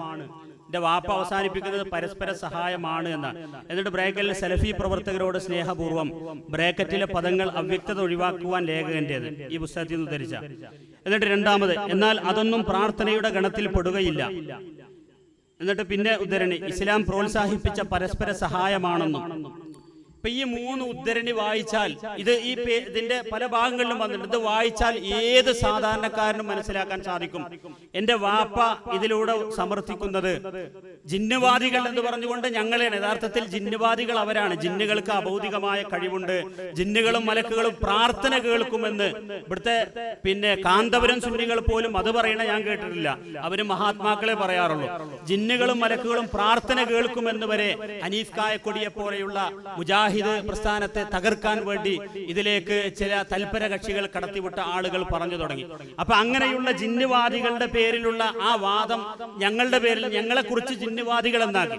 Speaker 2: എന്റെ വാപ്പ അവസാനിപ്പിക്കുന്നത് പരസ്പര സഹായമാണ് എന്നാണ്. എന്നിട്ട് ബ്രാക്കറ്റിൽ സലഫി പ്രവർത്തകരോട് സ്നേഹപൂർവ്വം, ബ്രാക്കറ്റിലെ പദങ്ങൾ അവ്യക്തത ഒഴിവാക്കുവാൻ ലേഖകന്റേത് ഈ പുസ്തകത്തിൽ നിന്ന് ഉദ്ധരിച്ച. എന്നിട്ട് രണ്ടാമത്, എന്നാൽ അതൊന്നും പ്രാർത്ഥനയുടെ ഗണത്തിൽ പെടുകയില്ല. എന്നിട്ട് പിന്നെ ഉദ്ധരണി, ഇസ്ലാം പ്രോത്സാഹിപ്പിച്ച പരസ്പര സഹായമാണെന്നും. ഇപ്പൊ ഈ 3 ഉദ്ധരണി വായിച്ചാൽ, ഇത് ഇതിന്റെ പല ഭാഗങ്ങളിലും വന്നിട്ടുണ്ട്, ഇത് വായിച്ചാൽ ഏത് സാധാരണക്കാരനും മനസ്സിലാക്കാൻ സാധിക്കും. എന്റെ വാപ്പ ഇതിലൂടെ സമർത്ഥിക്കുന്നത് ജിന്നുവാദികൾ എന്ന് പറഞ്ഞുകൊണ്ട് ഞങ്ങളെയാണ്. യഥാർത്ഥത്തിൽ ജിന്നുവാദികൾ അവരാണ്. ജിന്നുകൾക്ക് അഭൗതികമായ കഴിവുണ്ട്, ജിന്നുകളും മലക്കുകളും പ്രാർത്ഥന കേൾക്കുമെന്ന് ഇവിടുത്തെ പിന്നെ കാന്തപുരം സുന്നികൾ പോലും അത് പറയണ ഞാൻ കേട്ടിട്ടില്ല. അവര് മഹാത്മാക്കളെ പറയാറുള്ളൂ. ജിന്നുകളും മലക്കുകളും പ്രാർത്ഥന കേൾക്കുമെന്ന് വരെ ഹനീഫ് കായക്കൊടിയെ പോലെയുള്ള മുജാഹിദ് പ്രസ്ഥാനത്തെ തകർക്കാൻ വേണ്ടി ഇതിലേക്ക് ചില തൽപര കക്ഷികൾ കടത്തിവിട്ട ആളുകൾ പറഞ്ഞു തുടങ്ങി. അപ്പൊ അങ്ങനെയുള്ള ജിന്നുവാദികളുടെ പേരിലുള്ള ആ വാദം ഞങ്ങളുടെ പേരിൽ ഞങ്ങളെ കുറിച്ച് ജിന്നുവാദികൾ എന്നാക്കി.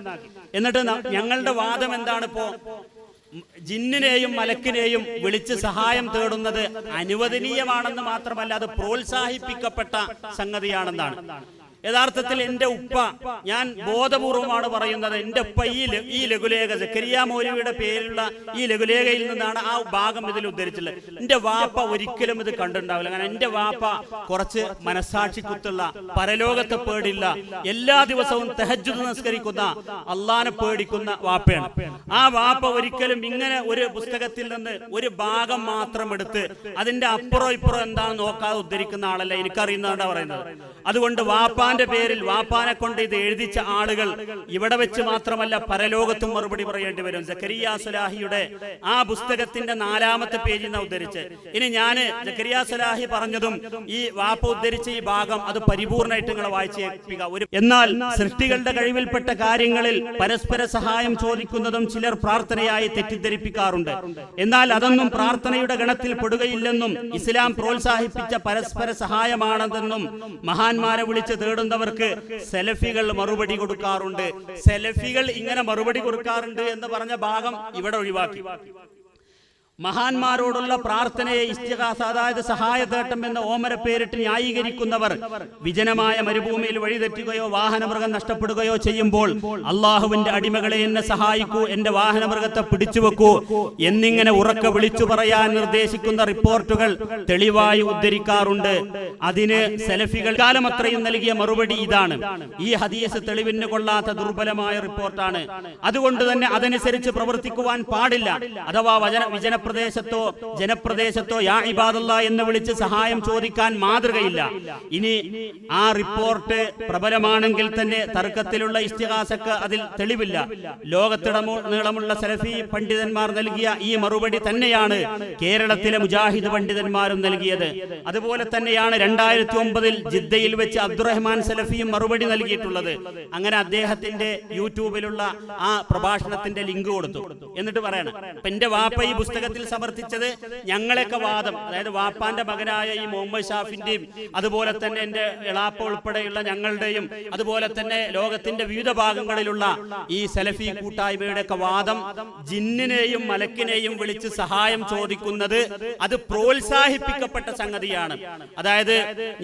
Speaker 2: എന്നിട്ട് ഞങ്ങളുടെ വാദം എന്താണ്? ഇപ്പോ ജിന്നിനെയും മലക്കിനെയും വിളിച്ച് സഹായം തേടുന്നത് അനുവദനീയമാണെന്ന് മാത്രമല്ല, അത് പ്രോത്സാഹിപ്പിക്കപ്പെട്ട സംഗതിയാണെന്നാണ്. യഥാർത്ഥത്തിൽ എന്റെ ഉപ്പ, ഞാൻ ബോധപൂർവമാണ് പറയുന്നത്, എന്റെ ഉപ്പ ഈ ലഘുലേഖ സക്കരിയ മൗലവിയുടെ പേരിലുള്ള ഈ ലഘുലേഖയിൽ നിന്നാണ് ആ ഭാഗം ഇതിൽ ഉദ്ധരിച്ചുള്ളത്. എന്റെ വാപ്പ ഒരിക്കലും ഇത് കണ്ടിട്ടുണ്ടാവില്ല. കാരണം എന്റെ വാപ്പ കുറച്ച് മനസാക്ഷിക്കുത്തുള്ള, പരലോകത്തെ പേടില്ല, എല്ലാ ദിവസവും തഹജ്ജുദ് നിസ്കരിക്കുന്ന, അള്ളാനെ പേടിക്കുന്ന വാപ്പയാണ്. ആ വാപ്പ ഒരിക്കലും ഇങ്ങനെ ഒരു പുസ്തകത്തിൽ നിന്ന് ഒരു ഭാഗം മാത്രം എടുത്ത് അതിന്റെ അപ്പുറം ഇപ്പുറം എന്താണെന്ന് നോക്കാതെ ഉദ്ധരിക്കുന്ന ആളല്ല. എനിക്കറിയുന്നതാണ് പറയുന്നത്. അതുകൊണ്ട് വാപ്പാന്റെ പേരിൽ വാപ്പാനെ കൊണ്ട് ഇത് എഴുതിച്ച ആളുകൾ ഇവിടെ വെച്ച് മാത്രമല്ല പരലോകത്തും മറുപടി പറയേണ്ടി വരും. സക്കരിയ സ്വലാഹിയുടെ ആ പുസ്തകത്തിന്റെ 4ാമത്തെ പേജിൽ നിന്ന് ഉദ്ധരിച്ച്, ഇനി ഞാന് സക്കരിയ സ്വലാഹി പറഞ്ഞതും ഈ വാപ്പ ഉദ്ധരിച്ച ഈ ഭാഗം അത് പരിപൂർണമായിട്ട് നിങ്ങളെ വായിച്ചേൽപ്പിക്കുക. എന്നാൽ സൃഷ്ടികളുടെ കഴിവിൽപ്പെട്ട കാര്യങ്ങളിൽ പരസ്പര സഹായം ചോദിക്കുന്നതും ചിലർ പ്രാർത്ഥനയായി തെറ്റിദ്ധരിപ്പിക്കാറുണ്ട്. എന്നാൽ അതൊന്നും പ്രാർത്ഥനയുടെ ഗണത്തിൽ പെടുകയില്ലെന്നും ഇസ്ലാം പ്രോത്സാഹിപ്പിച്ച പരസ്പര സഹായമാണെന്നും മഹാന്മാരെ വിളിച്ച് തേടുന്നവർക്ക് സെലഫികൾ മറുപടി കൊടുക്കാറുണ്ട്. സെലഫികൾ ഇങ്ങനെ മറുപടി കൊടുക്കാറുണ്ട് എന്ന് പറഞ്ഞ ഭാഗം ഇവിടെ ഒഴിവാക്കി. മഹാന്മാരോടുള്ള പ്രാർത്ഥനയെ ഇസ്തിഗാസ, അതായത് സഹായതേട്ടം എന്ന ഓമര പേരിട്ട് ന്യായീകരിക്കുന്നവർ വിജനമായ മരുഭൂമിയിൽ വഴിതെറ്റുകയോ വാഹനമൃഗം നഷ്ടപ്പെടുകയോ ചെയ്യുമ്പോൾ അള്ളാഹുവിന്റെ അടിമകളെ എന്നെ സഹായിക്കൂ, എന്റെ വാഹനമൃഗത്തെ പിടിച്ചുവെക്കൂ എന്നിങ്ങനെ ഉറക്കെ വിളിച്ചു പറയാൻ നിർദ്ദേശിക്കുന്ന റിപ്പോർട്ടുകൾ തെളിവായി ഉദ്ധരിക്കാറുണ്ട്. അതിന് സെലഫികൾ കാലമത്രയും നൽകിയ മറുപടി ഇതാണ്: ഈ ഹദീസ് തെളിവിന് കൊള്ളാത്ത ദുർബലമായ റിപ്പോർട്ടാണ്, അതുകൊണ്ട് തന്നെ അതനുസരിച്ച് പ്രവർത്തിക്കുവാൻ പാടില്ല. അഥവാ ജനപ്രദേശത്തോ യാ ഇബാദല്ലാ എന്ന് വിളിച്ച് സഹായം ചോദിക്കാൻ മാതൃകയില്ല. ഇനി ആ റിപ്പോർട്ട് പ്രബലമാണെങ്കിൽ തന്നെ തർക്കത്തിലുള്ള ഇസ്തിഗാസക്ക് അതിൽ തെളിവില്ല. ലോകത്തിടനീളമുള്ള സലഫി പണ്ഡിതന്മാർ നൽകിയ ഈ മറുപടി തന്നെയാണ് കേരളത്തിലെ മുജാഹിദ് പണ്ഡിതന്മാരും നൽകിയത്. അതുപോലെ തന്നെയാണ് 2009 ജിദ്ദയിൽ വെച്ച് അബ്ദുറഹ്മാൻ സലഫിയും മറുപടി നൽകിയിട്ടുള്ളത്. അങ്ങനെ അദ്ദേഹത്തിന്റെ യൂട്യൂബിലുള്ള ആ പ്രഭാഷണത്തിന്റെ ലിങ്ക് കൊടുത്തു. എന്നിട്ട് പറയണം, എന്റെ വാപ്പ ഈ പുസ്തകത്തിൽ സമർത്ഥിച്ചത് ഞങ്ങളൊക്കെ വാദം, അതായത് വാപ്പാന്റെ മകനായ ഈ മുഹമ്മദ് ഷാഫിന്റെയും അതുപോലെ തന്നെ എന്റെ എളാപ്പ ഉൾപ്പെടെയുള്ള ഞങ്ങളുടെയും അതുപോലെ തന്നെ ലോകത്തിന്റെ വിവിധ ഭാഗങ്ങളിലുള്ള ഈ സലഫി കൂട്ടായ്മയുടെ ഒക്കെ വാദം, ജിന്നിനെയും മലക്കിനെയും വിളിച്ച് സഹായം ചോദിക്കുന്നത് അത് പ്രോത്സാഹിപ്പിക്കപ്പെട്ട സംഗതിയാണ്. അതായത്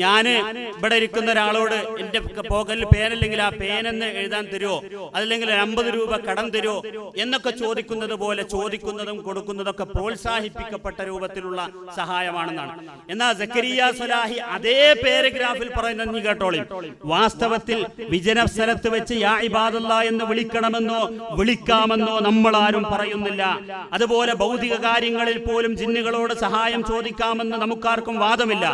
Speaker 2: ഞാന് ഇവിടെ ഇരിക്കുന്ന ഒരാളോട് എന്റെ പോക്കലിൽ പേനല്ലെങ്കിൽ ആ പേനെന്ന് എഴുതാൻ തരുമോ, അതല്ലെങ്കിൽ 50 രൂപ കടം തരുമോ എന്നൊക്കെ ചോദിക്കുന്നത് പോലെ ചോദിക്കുന്നതും കൊടുക്കുന്നതൊക്കെ പ്രോത്സാഹിപ്പിക്കപ്പെട്ട രൂപത്തിലുള്ള സഹായമാണെന്നാണ്. എന്നാൽ സക്കരിയ സ്വലാഹി അതേ പാരഗ്രാഫിൽ പറയുന്നത് നീ കേട്ടോളി: വാസ്തവത്തിൽ വിജന സ്ഥലത്ത് വെച്ച് യാ ഇബാദല്ലാ എന്ന് വിളിക്കണമെന്നോ വിളിക്കാമെന്നോ നമ്മൾ ആരും പറയുന്നില്ല. അതുപോലെ ഭൗതിക കാര്യങ്ങളിൽ പോലും ജിന്നുകളോട് സഹായം ചോദിക്കാമെന്ന് നമുക്കാർക്കും വാദമില്ല.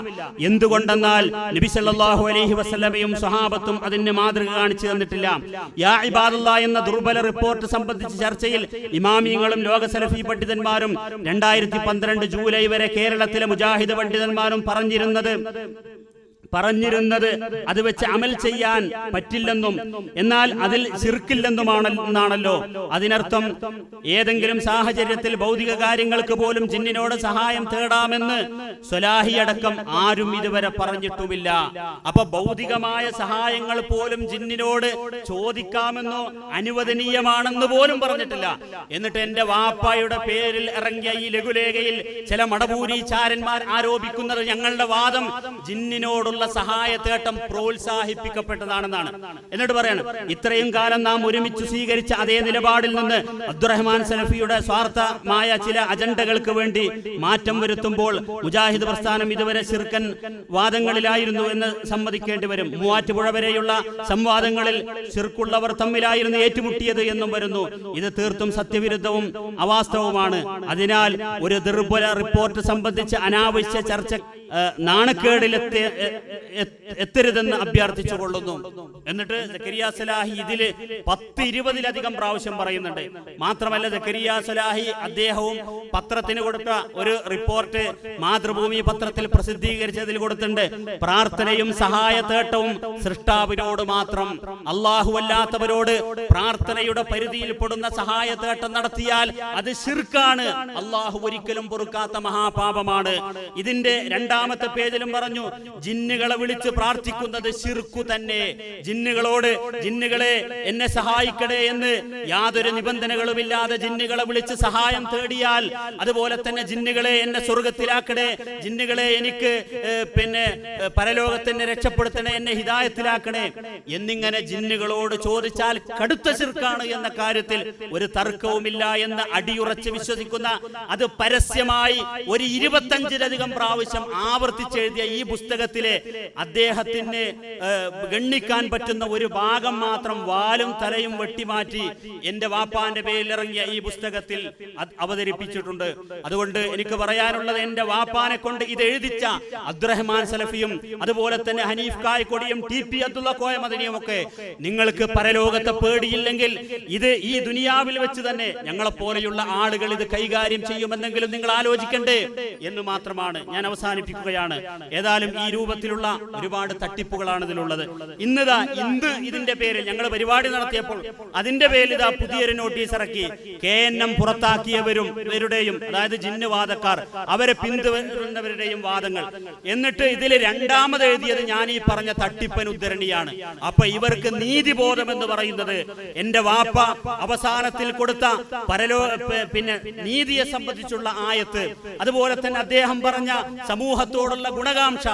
Speaker 2: എന്തുകൊണ്ടെന്നാൽ നബി സല്ലല്ലാഹു അലൈഹി വസല്ലമയും സ്വഹാബത്തും അതിന് മാതൃക കാണിച്ചു തന്നിട്ടില്ല. യാ ഇബാദല്ലാ എന്ന ദുർബല റിപ്പോർട്ട് സംബന്ധിച്ച ചർച്ചയിൽ ഇമാമിയങ്ങളും ലോക സലഫി പണ്ഡിതന്മാരും 2012 ജൂലൈ വരെ കേരളത്തിലെ മുജാഹിദ് പണ്ഡിതന്മാരും പറഞ്ഞിരുന്നത് അത് വെച്ച് അമൽ ചെയ്യാൻ പറ്റില്ലെന്നും എന്നാൽ അതിൽ ശിർക്കില്ലെന്നുമാണെന്നാണല്ലോ. അതിനർത്ഥം ഏതെങ്കിലും സാഹചര്യത്തിൽ ഭൗതിക കാര്യങ്ങൾക്ക് പോലും ജിന്നിനോട് സഹായം തേടാമെന്ന് സ്വലാഹി അടക്കം ആരും ഇതുവരെ പറഞ്ഞിട്ടുമില്ല. അപ്പൊ ഭൗതികമായ സഹായങ്ങൾ പോലും ജിന്നിനോട് ചോദിക്കാമെന്നോ അനുവദനീയമാണെന്ന് പോലും പറഞ്ഞിട്ടില്ല. എന്നിട്ട് എന്റെ വാപ്പായുടെ പേരിൽ ഇറങ്ങിയ ഈ ലഘുലേഖയിൽ ചില മടപൂരിചാരന്മാർ ആരോപിക്കുന്നത് ഞങ്ങളുടെ വാദം ജിന്നിനോടുള്ള സഹായത്തേട്ടം പ്രോത്സാഹിപ്പിക്കപ്പെട്ടതാണെന്നാണ്. എന്നിട്ട് പറയണം, ഇത്രയും കാലം നാം ഒരുമിച്ച് സ്വീകരിച്ച അതേ നിലപാടിൽ നിന്ന് അബ്ദുറഹ്മാൻ സലഫിയുടെ സ്വാർത്ഥമായ ചില അജണ്ടകൾക്ക് വേണ്ടി മാറ്റം വരുത്തുമ്പോൾ മുജാഹിദ് പ്രസ്ഥാനം ഇതുവരെ ശിർക്കൻ വാദങ്ങളിലായിരുന്നു എന്ന് സമ്മതിക്കേണ്ടി വരും. മൂവാറ്റുപുഴ വരെയുള്ള സംവാദങ്ങളിൽ ശിർക്കുള്ളവർ തമ്മിലായിരുന്നു ഏറ്റുമുട്ടിയത് എന്നും വരുന്നു. ഇത് തീർത്തും സത്യവിരുദ്ധവും അവാസ്തവവുമാണ്. അതിനാൽ ഒരു ദുർബല റിപ്പോർട്ട് സംബന്ധിച്ച് അനാവശ്യ ചർച്ച നാണക്കേടിലെത്തരുതെന്ന് അഭ്യർത്ഥിച്ചു കൊള്ളുന്നു. എന്നിട്ട് സക്കരിയ സ്വലാഹി ഇതില് 10-20 പ്രാവശ്യം പറയുന്നുണ്ട്. മാത്രമല്ല സക്കരിയ സ്വലാഹി അദ്ദേഹവും പത്രത്തിന് കൊടുത്ത ഒരു റിപ്പോർട്ട് മാതൃഭൂമി പത്രത്തിൽ പ്രസിദ്ധീകരിച്ചതിൽ കൊടുത്തിട്ടുണ്ട്. പ്രാർത്ഥനയും സഹായത്തേട്ടവും സൃഷ്ടാവിനോട് മാത്രം, അല്ലാഹുവല്ലാത്തവരോട് പ്രാർത്ഥനയുടെ പരിധിയിൽപ്പെടുന്ന സഹായത്തേട്ടം നടത്തിയാൽ അത് ശിർക്കാണ്, അല്ലാഹു ഒരിക്കലും പൊറുക്കാത്ത മഹാപാപമാണ്. ഇതിന്റെ 2 2-ാമത്തെ പേജിലും പറഞ്ഞു, ജിന്നുകളെ വിളിച്ച് പ്രാർത്ഥിക്കുന്നത് ശിർക്കു തന്നെ. ജിന്നുകളെ എന്നെ സഹായിക്കണേ എന്ന് യാതൊരു നിബന്ധനകളുമില്ലാതെ ജിന്നുകളെ വിളിച്ച് സഹായം തേടിയാൽ, അതുപോലെ തന്നെ ജിന്നുകളെ എന്നെ സ്വർഗത്തിലാക്കണേ, ജിന്നുകളെ എനിക്ക് പരലോകത്തിനെ രക്ഷപ്പെടുത്തണേ, എന്നെ ഹിദായത്തിലാക്കണേ എന്നിങ്ങനെ ജിന്നുകളോട് ചോദിച്ചാൽ കടുത്ത ശിർക്കാണ് എന്ന കാര്യത്തിൽ ഒരു തർക്കവുമില്ല എന്ന് അടിയുറച്ച് വിശ്വസിക്കുന്ന, അത് പരസ്യമായി ഒരു 25-ലധികം പ്രാവശ്യം ആവർത്തിച്ചെഴുതിയ ഈ പുസ്തകത്തിലെ അദ്ദേഹത്തിന് ഗണ്ണിക്കാൻ പറ്റുന്ന ഒരു ഭാഗം മാത്രം വാലും തലയും വെട്ടിമാറ്റി എന്റെ വാപ്പാന്റെ പേരിൽ ഇറങ്ങിയ ഈ പുസ്തകത്തിൽ അവതരിപ്പിച്ചിട്ടുണ്ട്. അതുകൊണ്ട് എനിക്ക് പറയാനുള്ളത്, എന്റെ വാപ്പാനെ കൊണ്ട് ഇത് എഴുതിച്ച അബ്ദുറഹ്മാൻ സലഫിയും അതുപോലെ തന്നെ ഹനീഫ് കായ്ക്കൊടിയും TP അബ്ദുള്ള കോയ മദനിയും ഒക്കെ, നിങ്ങൾക്ക് പരലോകത്തെ പേടിയില്ലെങ്കിൽ ഇത് ഈ ദുനിയാവിൽ വെച്ച് തന്നെ ഞങ്ങളെപ്പോലെയുള്ള ആളുകൾ ഇത് കൈകാര്യം ചെയ്യുമെന്നെങ്കിലും നിങ്ങൾ ആലോചിക്കണ്ടേ എന്ന് മാത്രമാണ് ഞാൻ അവസാനിപ്പിക്കുകയാണ്. ഏതായാലും ഈ രൂപത്തിലുള്ള ഒരുപാട് തട്ടിപ്പുകളാണ് ഇതിലുള്ളത്. ഇന്ന് ഇതിന്റെ പേരിൽ ഞങ്ങൾ പരിപാടി നടത്തിയപ്പോൾ അതിന്റെ പേരിൽ ഇതാ പുതിയൊരു നോട്ടീസ് ഇറക്കി. KNM പുറത്താക്കിയവരുടെയും, അതായത് ജിന്നുവാദക്കാർ, അവരെ പിന്തുടരുന്നവരുടെയും വാദങ്ങൾ. എന്നിട്ട് ഇതിൽ 2-ാമത് എഴുതിയത് ഞാൻ ഈ പറഞ്ഞ തട്ടിപ്പൻ ഉദ്ധരണിയാണ്. അപ്പൊ ഇവർക്ക് നീതിബോധം എന്ന് പറയുന്നത് എന്റെ വാപ്പ അവസാനത്തിൽ കൊടുത്ത നീതിയെ സംബന്ധിച്ചുള്ള ആയത്ത്, അതുപോലെ തന്നെ അദ്ദേഹം പറഞ്ഞ സമൂഹത്തോടുള്ള ഗുണകാംക്ഷ,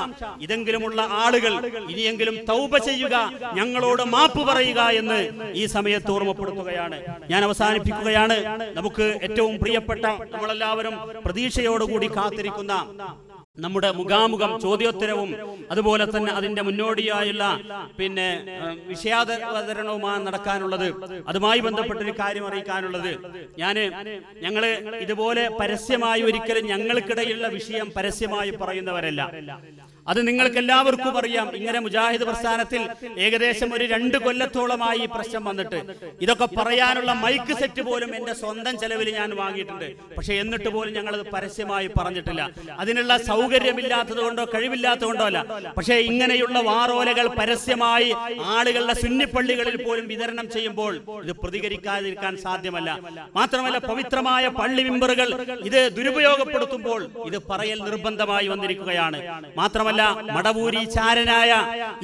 Speaker 2: ഇതെങ്കിലുമുള്ള ആളുകൾ ഇനിയെങ്കിലും തൗബ ചെയ്യുക, ഞങ്ങളോട് മാപ്പ് പറയുക എന്ന് ഈ സമയത്ത് ഓർമ്മപ്പെടുത്തുകയാണ്. ഞാൻ അവസാനിപ്പിക്കുകയാണ്. നമുക്ക് ഏറ്റവും പ്രിയപ്പെട്ട, നമ്മളെല്ലാവരും പ്രതീക്ഷയോടുകൂടി കാത്തിരിക്കുന്ന നമ്മുടെ മുഖാമുഖം ചോദ്യോത്തരവും അതുപോലെ തന്നെ അതിന്റെ മുന്നോടിയായുള്ള വിഷയാവതരണവുമാണ് നടക്കാനുള്ളത്. അതുമായി ബന്ധപ്പെട്ടൊരു കാര്യം അറിയിക്കാനുള്ളത്, ഞങ്ങള് ഇതുപോലെ പരസ്യമായി ഒരിക്കലും ഞങ്ങൾക്കിടയിലുള്ള വിഷയം പരസ്യമായി പറയുന്നവരല്ല. അത് നിങ്ങൾക്ക് എല്ലാവർക്കും അറിയാം. ഇങ്ങനെ മുജാഹിദ് പ്രസ്ഥാനത്തിൽ ഏകദേശം ഒരു 2 കൊല്ലത്തോളമായി ഈ പ്രശ്നം വന്നിട്ട് ഇതൊക്കെ പറയാനുള്ള മൈക്ക് സെറ്റ് പോലും എന്റെ സ്വന്തം ചെലവിൽ ഞാൻ വാങ്ങിയിട്ടുണ്ട്. പക്ഷെ എന്നിട്ട് പോലും ഞങ്ങളത് പരസ്യമായി പറഞ്ഞിട്ടില്ല. അതിനുള്ള സൗകര്യമില്ലാത്തത് കൊണ്ടോ കഴിവില്ലാത്തത് കൊണ്ടോ അല്ല. പക്ഷേ ഇങ്ങനെയുള്ള വാറോലകൾ പരസ്യമായി ആളുകളുടെ സുന്നിപ്പള്ളികളിൽ പോലും വിതരണം ചെയ്യുമ്പോൾ ഇത് പ്രതികരിക്കാതിരിക്കാൻ സാധ്യമല്ല. മാത്രമല്ല, പവിത്രമായ പള്ളി മിമ്പറുകൾ ഇത് ദുരുപയോഗപ്പെടുത്തുമ്പോൾ ഇത് പറയൽ നിർബന്ധമായി വന്നിരിക്കുകയാണ്. മാത്രമല്ല, മടവൂരി ചാരനായ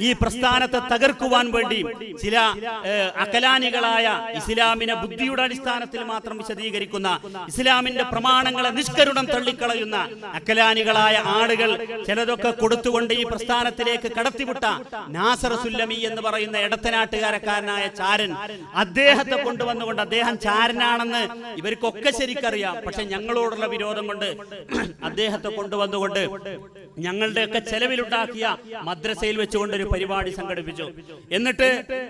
Speaker 2: ഈ പ്രസ്ഥാനത്തെ തകർക്കുവാൻ വേണ്ടി ചില അകലാനികളായ, ഇസ്ലാമിനെ ബുദ്ധിയുടെ അടിസ്ഥാനത്തിൽ മാത്രം വിശദീകരിക്കുന്ന, ഇസ്ലാമിന്റെ പ്രമാണങ്ങളെ നിഷ്കരുണം തള്ളിക്കളയുന്ന അകലാനികളായ ആളുകൾ ചിലതൊക്കെ കൊടുത്തുകൊണ്ട് ഈ പ്രസ്ഥാനത്തിലേക്ക് കടത്തിവിട്ട നാസർ സുല്ലമി എന്ന് പറയുന്ന ഇടത്തനാട്ടുകാരക്കാരനായ ചാരൻ, അദ്ദേഹത്തെ കൊണ്ടുവന്നുകൊണ്ട്, അദ്ദേഹം ചാരനാണെന്ന് ഇവർക്കൊക്കെ ശരിക്കറിയാം, പക്ഷെ ഞങ്ങളോടുള്ള വിരോധം കൊണ്ട് അദ്ദേഹത്തെ കൊണ്ടുവന്നുകൊണ്ട് ഞങ്ങളുടെയൊക്കെ ചെലവിലുണ്ടാക്കിയ മദ്രസയിൽ വെച്ചുകൊണ്ട് ഒരു പരിപാടി സംഘടിപ്പിച്ചു. എന്നിട്ട്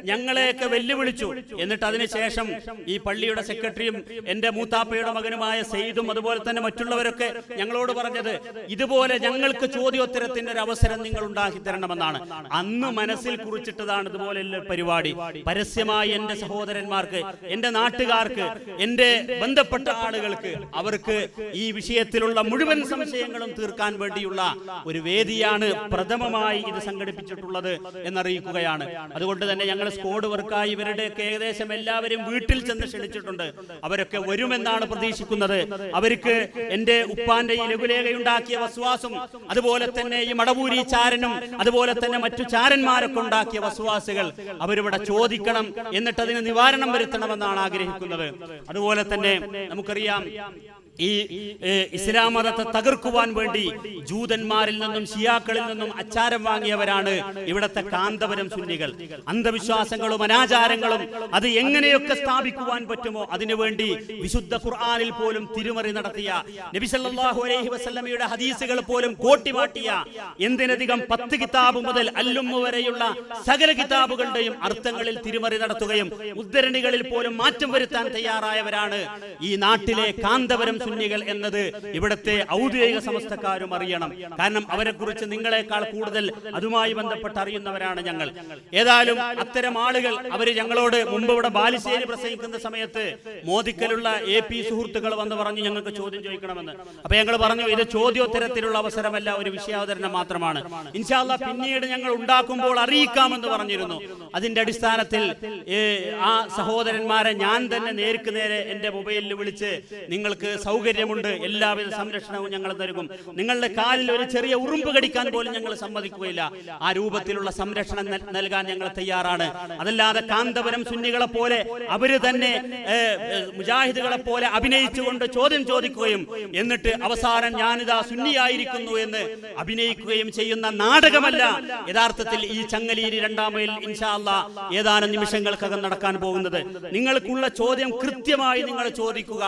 Speaker 2: ഞങ്ങളെയൊക്കെ വെല്ലുവിളിച്ചു. എന്നിട്ട് അതിനുശേഷം ഈ പള്ളിയുടെ സെക്രട്ടറിയും എന്റെ മൂത്താപ്പയുടെ മകനുമായ സെയ്ദും അതുപോലെ തന്നെ മറ്റുള്ളവരൊക്കെ ഞങ്ങളോട് പറഞ്ഞത്, ഇതുപോലെ ഞങ്ങൾക്ക് ചോദ്യോത്തരത്തിന്റെ ഒരു അവസരം നിങ്ങൾ ഉണ്ടാക്കി തരണമെന്നാണ്. അന്ന് മനസ്സിൽ കുറിച്ചിട്ടതാണ് ഇതുപോലെയുള്ള പരിപാടി. പരസ്യമായി എന്റെ സഹോദരന്മാർക്ക്, എന്റെ നാട്ടുകാർക്ക്, എന്റെ ബന്ധപ്പെട്ട ആളുകൾക്ക്, അവർക്ക് ഈ വിഷയത്തിലുള്ള മുഴുവൻ സംശയങ്ങളും തീർക്കാൻ വേണ്ടിയുള്ള ഒരു വേദിയാണ് പ്രഥമമായി ഇത് സംഘടിപ്പിച്ചിട്ടുള്ളത് എന്നറിയിക്കുകയാണ്. അതുകൊണ്ട് തന്നെ ഞങ്ങൾ സ്ക്വാഡ് വർക്കായി ഇവരുടെയൊക്കെ ഏകദേശം എല്ലാവരും വീട്ടിൽ ചെന്ന് ക്ഷണിച്ചിട്ടുണ്ട്. അവരൊക്കെ വരുമെന്നാണ് പ്രതീക്ഷിക്കുന്നത്. അവർക്ക് എന്റെ ഉപ്പാന്റെ ഈ ലഘുലേഖയുണ്ടാക്കിയ വസ്വാസും അതുപോലെ തന്നെ ഈ മടവൂരി ചാരനും അതുപോലെ തന്നെ മറ്റു ചാരന്മാരൊക്കെ ഉണ്ടാക്കിയ വസ്വാസുകൾ അവരിവിടെ ചോദിക്കണം, എന്നിട്ട് അതിന് നിവാരണം വരുത്തണമെന്നാണ് ആഗ്രഹിക്കുന്നത്. അതുപോലെ തന്നെ നമുക്കറിയാം, ഈ ഇസ്ലാം മതത്തെ തകർക്കുവാൻ വേണ്ടി ജൂതന്മാരിൽ നിന്നും ഷിയാക്കളിൽ നിന്നും അച്ചാരം വാങ്ങിയവരാണ് ഇവിടത്തെ കാന്തപുരം സുന്നികൾ. അന്ധവിശ്വാസങ്ങളും അനാചാരങ്ങളും അത് എങ്ങനെയൊക്കെ സ്ഥാപിക്കുവാൻ പറ്റുമോ അതിനുവേണ്ടി വിശുദ്ധ ഖുർആനിൽ പോലും തിരുമറി നടത്തിയ, നബി സല്ലല്ലാഹു അലൈഹി വസല്ലമയുടെ ഹദീസുകൾ പോലും കോട്ടിമാട്ടിയ, എന്തിനധികം 10 കിതാബ് മുതൽ അല്ലുമ്മ വരെയുള്ള സകല കിതാബുകളുടെയും അർത്ഥങ്ങളിൽ തിരുമറി നടത്തുകയും ഉദ്ധരണികളിൽ പോലും മാറ്റം വരുത്താൻ തയ്യാറായവരാണ് ഈ നാട്ടിലെ കാന്തപുരം സുന്നികൾ എന്നത് ഇവിടുത്തെ ഔദ്യോഗിക സമസ്തക്കാരും അറിയണം. കാരണം അവരെ കുറിച്ച് നിങ്ങളെക്കാൾ കൂടുതൽ അതുമായി ബന്ധപ്പെട്ട് അറിയുന്നവരാണ് ഞങ്ങൾ. ഏതായാലും അത്തരം ആളുകൾ അവര് ഞങ്ങളോട് മുമ്പ് ഇവിടെ ബാലുശ്ശേരി പ്രസംഗിക്കുന്ന സമയത്ത് മോദിക്കലുള്ള AP സുഹൃത്തുക്കൾ വന്ന് പറഞ്ഞു ഞങ്ങൾക്ക് ചോദ്യം ചോദിക്കണമെന്ന്. അപ്പൊ ഞങ്ങൾ പറഞ്ഞു, ഇത് ചോദ്യോത്തരത്തിലുള്ള അവസരമല്ല, ഒരു വിഷയാവതരണം മാത്രമാണ്. ഇൻഷാ അല്ലാഹ് പിന്നീട് ഞങ്ങൾ ഉണ്ടാക്കുമ്പോൾ അറിയിക്കാമെന്ന് പറഞ്ഞിരുന്നു. അതിന്റെ അടിസ്ഥാനത്തിൽ ആ സഹോദരന്മാരെ ഞാൻ തന്നെ നേർക്ക് നേരെ എന്റെ മൊബൈലിൽ വിളിച്ച് നിങ്ങൾക്ക് സൗകര്യമുണ്ട്, എല്ലാവിധ സംരക്ഷണവും ഞങ്ങൾ നൽകും, നിങ്ങളുടെ കാലിൽ ഒരു ചെറിയ ഉറുമ്പ് കടിക്കാൻ പോലും ഞങ്ങൾ സമ്മതിക്കുകയില്ല, ആ രൂപത്തിലുള്ള സംരക്ഷണം നൽകാൻ ഞങ്ങൾ തയ്യാറാണ്. അതല്ലാതെ കാന്തപുരം സുന്നികളെ പോലെ അവര് തന്നെ മുജാഹിദുകളെ പോലെ അഭിനയിച്ചുകൊണ്ട് ചോദ്യം ചോദിക്കുകയും എന്നിട്ട് അവസാനം ഞാനിതാ സുന്നിയായിരിക്കുന്നു എന്ന് അഭിനയിക്കുകയും ചെയ്യുന്ന നാടകമല്ല യഥാർത്ഥത്തിൽ ഈ ചങ്ങലേരി 2-ാം മൈൽ ഇൻഷാ അല്ലാഹ് ഏതാനും നിമിഷങ്ങൾക്കകം നടക്കാൻ പോകുന്നത്. നിങ്ങൾക്കുള്ള ചോദ്യം കൃത്യമായി നിങ്ങൾ ചോദിക്കുക.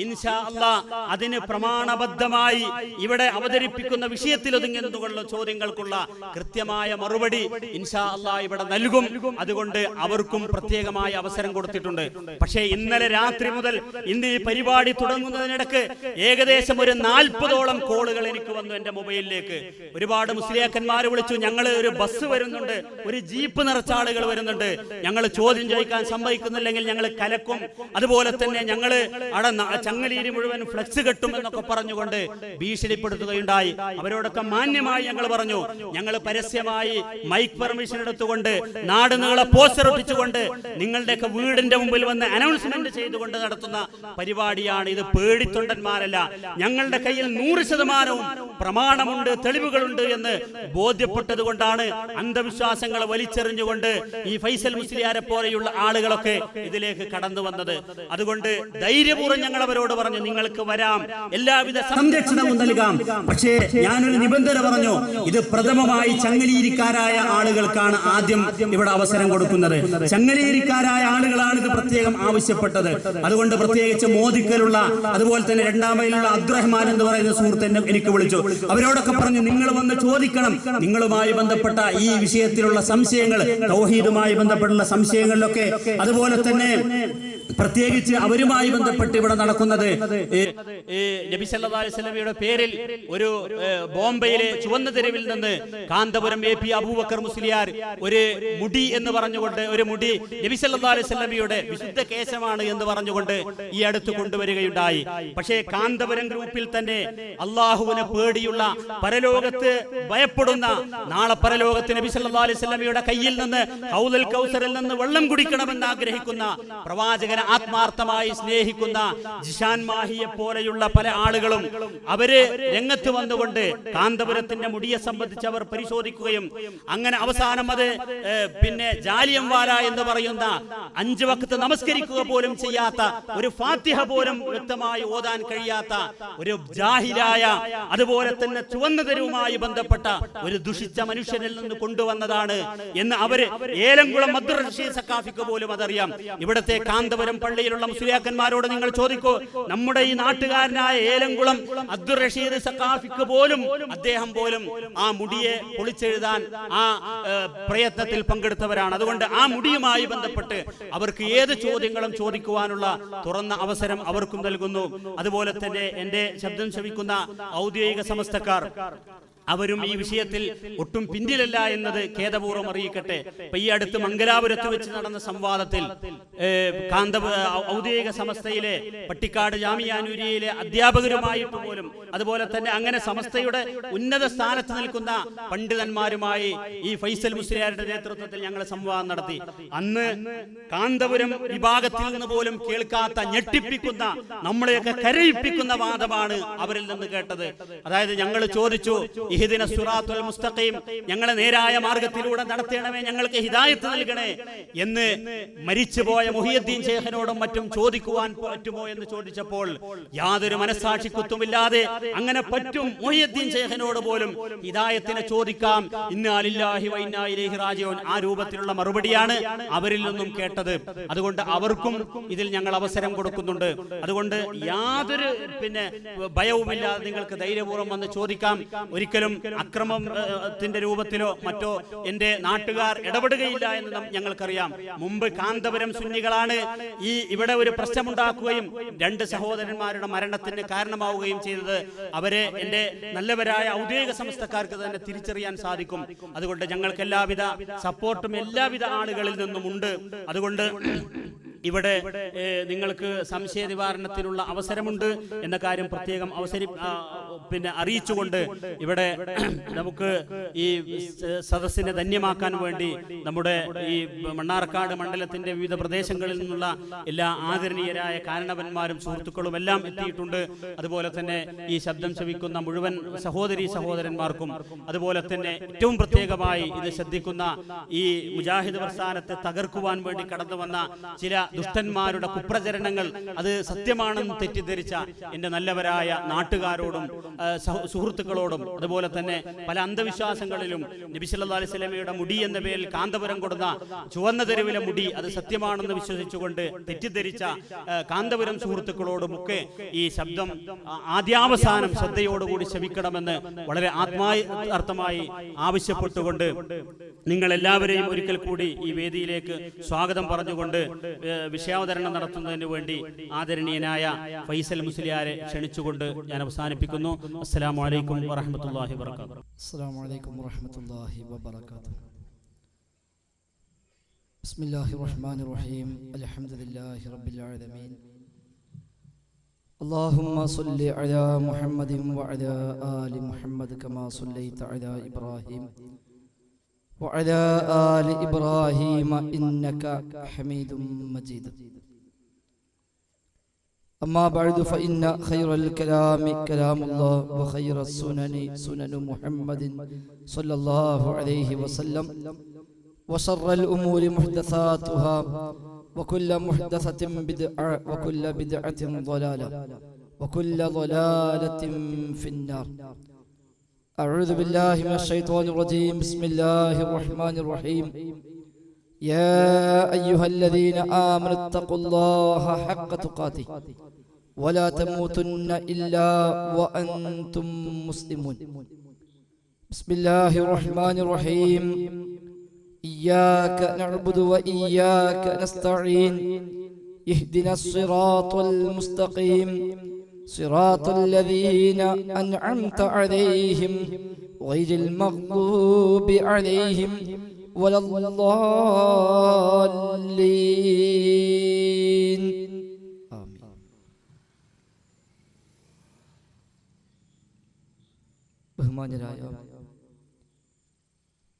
Speaker 2: ഇൻഷാ അല്ലാഹ് അതിന് പ്രമാണബദ്ധമായി ഇവിടെ അവതരിപ്പിക്കുന്ന വിഷയത്തിൽ ഒതുങ്ങുന്ന ചോദ്യങ്ങൾക്കുള്ള കൃത്യമായ മറുപടി ഇൻഷാ അല്ലാഹ് ഇവിടെ നൽകും. അതുകൊണ്ട് അവർക്കും പ്രത്യേകമായ അവസരം കൊടുത്തിട്ടുണ്ട്. പക്ഷേ ഇന്നലെ രാത്രി മുതൽ ഇന്ന് ഈ പരിപാടി തുടങ്ങുന്നതിനിടക്ക് ഏകദേശം ഒരു 40ഓളം കോളുകൾ എനിക്ക് വന്നു എന്റെ മൊബൈലിലേക്ക്. ഒരുപാട് മുസ്ലിയാക്കന്മാർ വിളിച്ചു, ഞങ്ങൾ ഒരു ബസ് വരുന്നുണ്ട്, ഒരു ജീപ്പ് നിറച്ച ആളുകൾ വരുന്നുണ്ട്, ഞങ്ങൾ ചോദ്യം ചോദിക്കാൻ സമ്മതിക്കുന്നില്ലെങ്കിൽ ഞങ്ങൾ കലക്കും, അതുപോലെ തന്നെ ഞങ്ങൾ അവിടെ ചങ്ങലേരി മുഴുവൻ ഫ്ലക്സ് കെട്ടും എന്നൊക്കെ പറഞ്ഞുകൊണ്ട് ഭീഷണിപ്പെടുത്തുകയുണ്ടായി. അവരോടൊക്കെ മാന്യമായി ഞങ്ങൾ പറഞ്ഞു, ഞങ്ങൾ പരസ്യമായി മൈക്ക് പെർമിഷൻ എടുത്തുകൊണ്ട് നാട് നീളെ പോസ്റ്റർ ഒട്ടിച്ചുകൊണ്ട് നിങ്ങളുടെയൊക്കെ വീടിന്റെ മുമ്പിൽ വന്ന് അനൗൺസ്മെന്റ് ചെയ്തുകൊണ്ട് നടത്തുന്ന പരിപാടിയാണ് ഇത്. പേടിത്തൊണ്ടന്മാരല്ല, ഞങ്ങളുടെ കയ്യിൽ 100% പ്രമാണമുണ്ട്, തെളിവുകളുണ്ട് എന്ന് ബോധ്യപ്പെട്ടത് കൊണ്ടാണ് അന്ധവിശ്വാസങ്ങൾ വലിച്ചെറിഞ്ഞുകൊണ്ട് ഈ ഫൈസൽ മുസ്ലിയാരെ പോലെയുള്ള ആളുകളൊക്കെ ഇതിലേക്ക് കടന്നു വന്നത്. അതുകൊണ്ട് ധൈര്യപൂർവ്വം ഞങ്ങൾ അവരോട് പറഞ്ഞു, നിങ്ങൾക്ക് വരാം, എല്ലാവിധ സംരക്ഷണവും നൽകാം. പക്ഷേ ഞാനൊരു നിബന്ധന പറഞ്ഞു, ഇത് പ്രഥമമായി ചങ്ങലേരിക്കാരായ ആളുകൾക്കാണ് ആദ്യം ഇവിടെ അവസരം കൊടുക്കുന്നത്. ചങ്ങലേരിക്കാരായ ആളുകളാണ് ഇത് പ്രത്യേകം ആവശ്യപ്പെട്ടത്. അതുകൊണ്ട് പ്രത്യേകിച്ച് മോദിക്കലുള്ള അതുപോലെ തന്നെ 2-ാം മൈലിലുള്ള അബ്ദുറഹ്മാൻ എന്ന് പറയുന്ന സുഹൃത്ത് എനിക്ക് വിളിച്ചു. അവരോടൊക്കെ പറഞ്ഞു, നിങ്ങൾ വന്ന് ചോദിക്കണം, നിങ്ങളുമായി ബന്ധപ്പെട്ട ഈ വിഷയത്തിലുള്ള സംശയങ്ങൾ, തൗഹീദുമായി ബന്ധപ്പെട്ടുള്ള സംശയങ്ങളിലൊക്കെ, അതുപോലെ തന്നെ പ്രത്യേകിച്ച് അവരുമായി ബന്ധപ്പെട്ട് ഇവിടെ നടക്കുന്നത് നബി സല്ലല്ലാഹു അലൈഹി വസല്ലമയുടെ പേരിൽ ഒരു ബോംബെയിലെ ചുവന്ന തെരുവിൽ നിന്ന് കാന്തപുരം AP അബൂബക്കർ മുസ്ലിയാർ ഒരു മുടി എന്ന് പറഞ്ഞുകൊണ്ട്, ഒരു മുടി നബി സല്ലല്ലാഹു അലൈഹി വസല്ലമയുടെ വിശുദ്ധ കേശമാണ് എന്ന് പറഞ്ഞുകൊണ്ട് ഈ അടുത്ത് കൊണ്ടുവരികയുണ്ടായി. പക്ഷേ കാന്തപുരം ഗ്രൂപ്പിൽ തന്നെ അള്ളാഹുവിനെ പേടിയുള്ള, പരലോകത്ത് ഭയപ്പെടുന്ന, നാളെ പരലോകത്ത് നബി സല്ലല്ലാഹു അലൈഹി വസല്ലമയുടെ കയ്യിൽ നിന്ന് ഹൗദുൽ കൗസറിൽ നിന്ന് വെള്ളം കുടിക്കണമെന്ന് ആഗ്രഹിക്കുന്ന, പ്രവാചകനെ ആത്മാർത്ഥമായി സ്നേഹിക്കുന്ന ജിഷാൻ മാഹിയെ പോലെയുള്ള പല ആളുകളും അവര് രംഗത്ത് വന്നുകൊണ്ട് കാന്തപുരത്തിന്റെ മുടിയെ സംബന്ധിച്ച് അവർ പരിശോധിക്കുകയും അങ്ങനെ അവസാനം അത് പിന്നെ ജാലിയൻവാല എന്ന് പറയുന്ന 5 വക്ത് നമസ്കരിക്കുക പോലും ചെയ്യാത്ത, ഒരു ഫാത്തിഹ പോലും വ്യക്തമായി ഓതാൻ കഴിയാത്ത ഒരു ജാഹിലായ, അതുപോലെ തന്നെ ചുവന്ന തെരുവുമായി ബന്ധപ്പെട്ട ഒരു ദുഷിച്ച മനുഷ്യനിൽ നിന്ന് കൊണ്ടുവന്നതാണ് എന്ന് അവര് ഏലംകുളം അബ്ദുർ റഷീദ് സഖാഫിക്ക് പോലും അതറിയാം. ഇവിടത്തെ കാന്തപുരം പള്ളിയിലുള്ള മുസ്ലിയാക്കന്മാരോട് നിങ്ങൾ ചോദിക്കൂ, നമ്മുടെ ഈ നാട്ടുകാരനായ ഏലംകുളം അബ്ദുർ റഷീദ് സഖാഫിക്ക് പോലും, അദ്ദേഹം പോലും ആ മുടിയെ പൊളിച്ചെഴുതാൻ ആ പ്രയത്നത്തിൽ പങ്കെടുത്തവരാണ്. അതുകൊണ്ട് ആ മുടിയുമായി ബന്ധപ്പെട്ട് അവർക്ക് ഏത് ചോദ്യങ്ങളും ചോദിക്കുവാനുള്ള തുറന്ന അവസരം അവർക്കും നൽകുന്നു. അതുപോലെ തന്നെ എന്റെ ശബ്ദം ശ്രവിക്കുന്ന ഔദ്യോഗിക സമസ്തക്കാർ അവരും ഈ വിഷയത്തിൽ ഒട്ടും പിന്നിലല്ല എന്നത് ഖേദപൂർവ്വം അറിയിക്കട്ടെ. ഇപ്പൊ ഈ അടുത്ത് മംഗലാപുരത്ത് വെച്ച് നടന്ന സംവാദത്തിൽ ഔദ്യോഗിക സമസ്തയിലെ പട്ടിക്കാട് ജാമിഅ നൂരിയയിലെ അധ്യാപകരുമായിട്ട് പോലും, അതുപോലെ തന്നെ അങ്ങനെ സമസ്തയുടെ ഉന്നത സ്ഥാനത്ത് നിൽക്കുന്ന പണ്ഡിതന്മാരുമായി ഈ ഫൈസൽ മുസ്ലിയാരുടെ നേതൃത്വത്തിൽ ഞങ്ങൾ സംവാദം നടത്തി. അന്ന് കാന്തപുരം വിഭാഗത്തിൽ നിന്ന് പോലും കേൾക്കാത്ത, ഞെട്ടിപ്പിക്കുന്ന, നമ്മളെയൊക്കെ കരയിപ്പിക്കുന്ന വാദമാണ് അവരിൽ നിന്ന് കേട്ടത്. അതായത് ഞങ്ങൾ ചോദിച്ചു, ഇഹ്ദിന സിറാത്തുൽ മുസ്തഖീം, ഞങ്ങളെ നേരായ മാർഗത്തിലൂടെ നടത്തണമേ, ഞങ്ങൾക്ക് ഹിദായത്ത് നൽകണേ എന്ന് മരിച്ചുപോയ മുഹിയുദ്ദീൻ ശൈഖിനോടും മറ്റും ചോദിക്കുവാൻ പറ്റുമോ എന്ന് ചോദിച്ചപ്പോൾ യാതൊരു മനസാക്ഷിക്കുത്തുമില്ലാതെ അങ്ങനെ പറ്റും, മുഹിയുദ്ദീൻ ശൈഖിനോട് പോലും ഹിദായത്തിനെ ചോദിക്കാം, ഇന്നാ ലില്ലാഹി വ ഇന്നാ ഇലൈഹി റാജിഊൻ, ആ രൂപത്തിലുള്ള മറുപടിയാണ് അവരിൽ നിന്നും കേട്ടത്. അതുകൊണ്ട് അവർക്കും ഇതിൽ ഞങ്ങൾ അവസരം കൊടുക്കുന്നുണ്ട്. അതുകൊണ്ട് യാതൊരു ഭയവുമില്ലാതെ നിങ്ങൾക്ക് ധൈര്യപൂർവ്വം വന്ന് ചോദിക്കാം. ഒരിക്കലും അക്രമത്തിന്റെ രൂപത്തിലോ മറ്റോ എന്റെ നാട്ടുകാർ ഇടപെടുകയില്ല എന്ന് ഞങ്ങൾക്കറിയാം. മുമ്പ് കാന്തപുരം സുന്നികളാണ് ഈ ഇവിടെ ഒരു പ്രശ്നമുണ്ടാക്കുകയും 2 സഹോദരന്മാരുടെ മരണത്തിന് കാരണമാവുകയും ചെയ്തത്. അവരെ എന്റെ നല്ലവരായ ഔദ്യോഗിക സമസ്തക്കാർക്ക് തന്നെ തിരിച്ചറിയാൻ സാധിക്കും. അതുകൊണ്ട് ഞങ്ങൾക്ക് എല്ലാവിധ സപ്പോർട്ടും എല്ലാവിധ ആളുകളിൽ നിന്നും ഉണ്ട്. അതുകൊണ്ട് ഇവിടെ നിങ്ങൾക്ക് സംശയ നിവാരണത്തിനുള്ള അവസരമുണ്ട് എന്ന കാര്യം പ്രത്യേകം അറിയിച്ചുകൊണ്ട് ഇവിടെ നമുക്ക് ഈ സദസ്സിനെ ധന്യമാക്കാൻ വേണ്ടി നമ്മുടെ ഈ മണ്ണാർക്കാട് മണ്ഡലത്തിന്റെ വിവിധ പ്രദേശങ്ങളിൽ നിന്നുള്ള എല്ലാ ആദരണീയരായ കാരണവന്മാരും സുഹൃത്തുക്കളും എല്ലാം എത്തിയിട്ടുണ്ട്. അതുപോലെ തന്നെ ഈ ശബ്ദം ശ്രവിക്കുന്ന മുഴുവൻ സഹോദരീ സഹോദരന്മാർക്കും, അതുപോലെ തന്നെ ഏറ്റവും പ്രത്യേകമായി ഇത് ശ്രദ്ധിക്കുന്ന ഈ മുജാഹിദ് പ്രസ്ഥാനത്തെ തകർക്കുവാൻ വേണ്ടി കടന്നു വന്ന ചില ദുഷ്ടന്മാരുടെ കുപ്രചരണങ്ങൾ അത് സത്യമാണെന്ന് തെറ്റിദ്ധരിച്ച എന്റെ നല്ലവരായ നാട്ടുകാരോടും സുഹൃത്തുക്കളോടും, അതുപോലെ തന്നെ പല അന്ധവിശ്വാസങ്ങളിലും നബി സല്ലല്ലാഹു അലൈഹി വസല്ലമയുടെ മുടി എന്ന പേരിൽ കാന്തപുരം കൊടുന്ന ചുവന്ന തെരുവിലെ മുടി അത് സത്യമാണെന്ന് വിശ്വസിച്ചുകൊണ്ട് തെറ്റിദ്ധരിച്ച കാന്തപുരം സുഹൃത്തുക്കളോടും ഒക്കെ ഈ ശബ്ദം ആദ്യാവസാനം ശ്രദ്ധയോടുകൂടി ശ്രമിക്കണമെന്ന് വളരെ ആത്മാർത്ഥമായി ആവശ്യപ്പെട്ടുകൊണ്ട് നിങ്ങൾ എല്ലാവരെയും ഒരിക്കൽ കൂടി ഈ വേദിയിലേക്ക് സ്വാഗതം പറഞ്ഞുകൊണ്ട് വിഷയാവതരണം നടത്തുന്നതിന് വേണ്ടി ആദരണീയനായ ഫൈസൽ മുസ്ലിയാരെ ക്ഷണിച്ചുകൊണ്ട് ഞാൻ അവസാനിപ്പിക്കുന്നു. അസ്സലാമു അലൈക്കും വറഹ്മത്തുള്ളാഹി വബറകാതുഹു.
Speaker 4: അസ്സലാമു അലൈക്കും വറഹ്മത്തുള്ളാഹി വബറകാതുഹു. ബിസ്മില്ലാഹിർ റഹ്മാനിർ റഹീം. അൽഹംദുലില്ലാഹി റബ്ബിൽ ആലമീൻ. اللهم صل على محمد وعلى آل محمد كما صليت على إبراهيم وعلى آل إبراهيم إنك حميد مجيد. أما بعد فإن خير الكلام كلام الله وخير السنن سنن محمد صلى الله عليه وسلم وشر الأمور محدثاتها وكل محدثة بدعة وكل بدعة ضلالة وكل ضلالة في النار. أعوذ بالله من الشيطان الرجيم. بسم الله الرحمن الرحيم. يا أيها الذين آمنوا اتقوا الله حق تقاته ولا تموتن إلا وأنتم مسلمون. بسم الله الرحمن الرحيم. إياك نعبد وإياك نستعين. اهدنا الصراط المستقيم صراط الذين أنعمت عليهم غير المغضوب عليهم ولا الضالين. آمين. ബഹുമാന്യരായ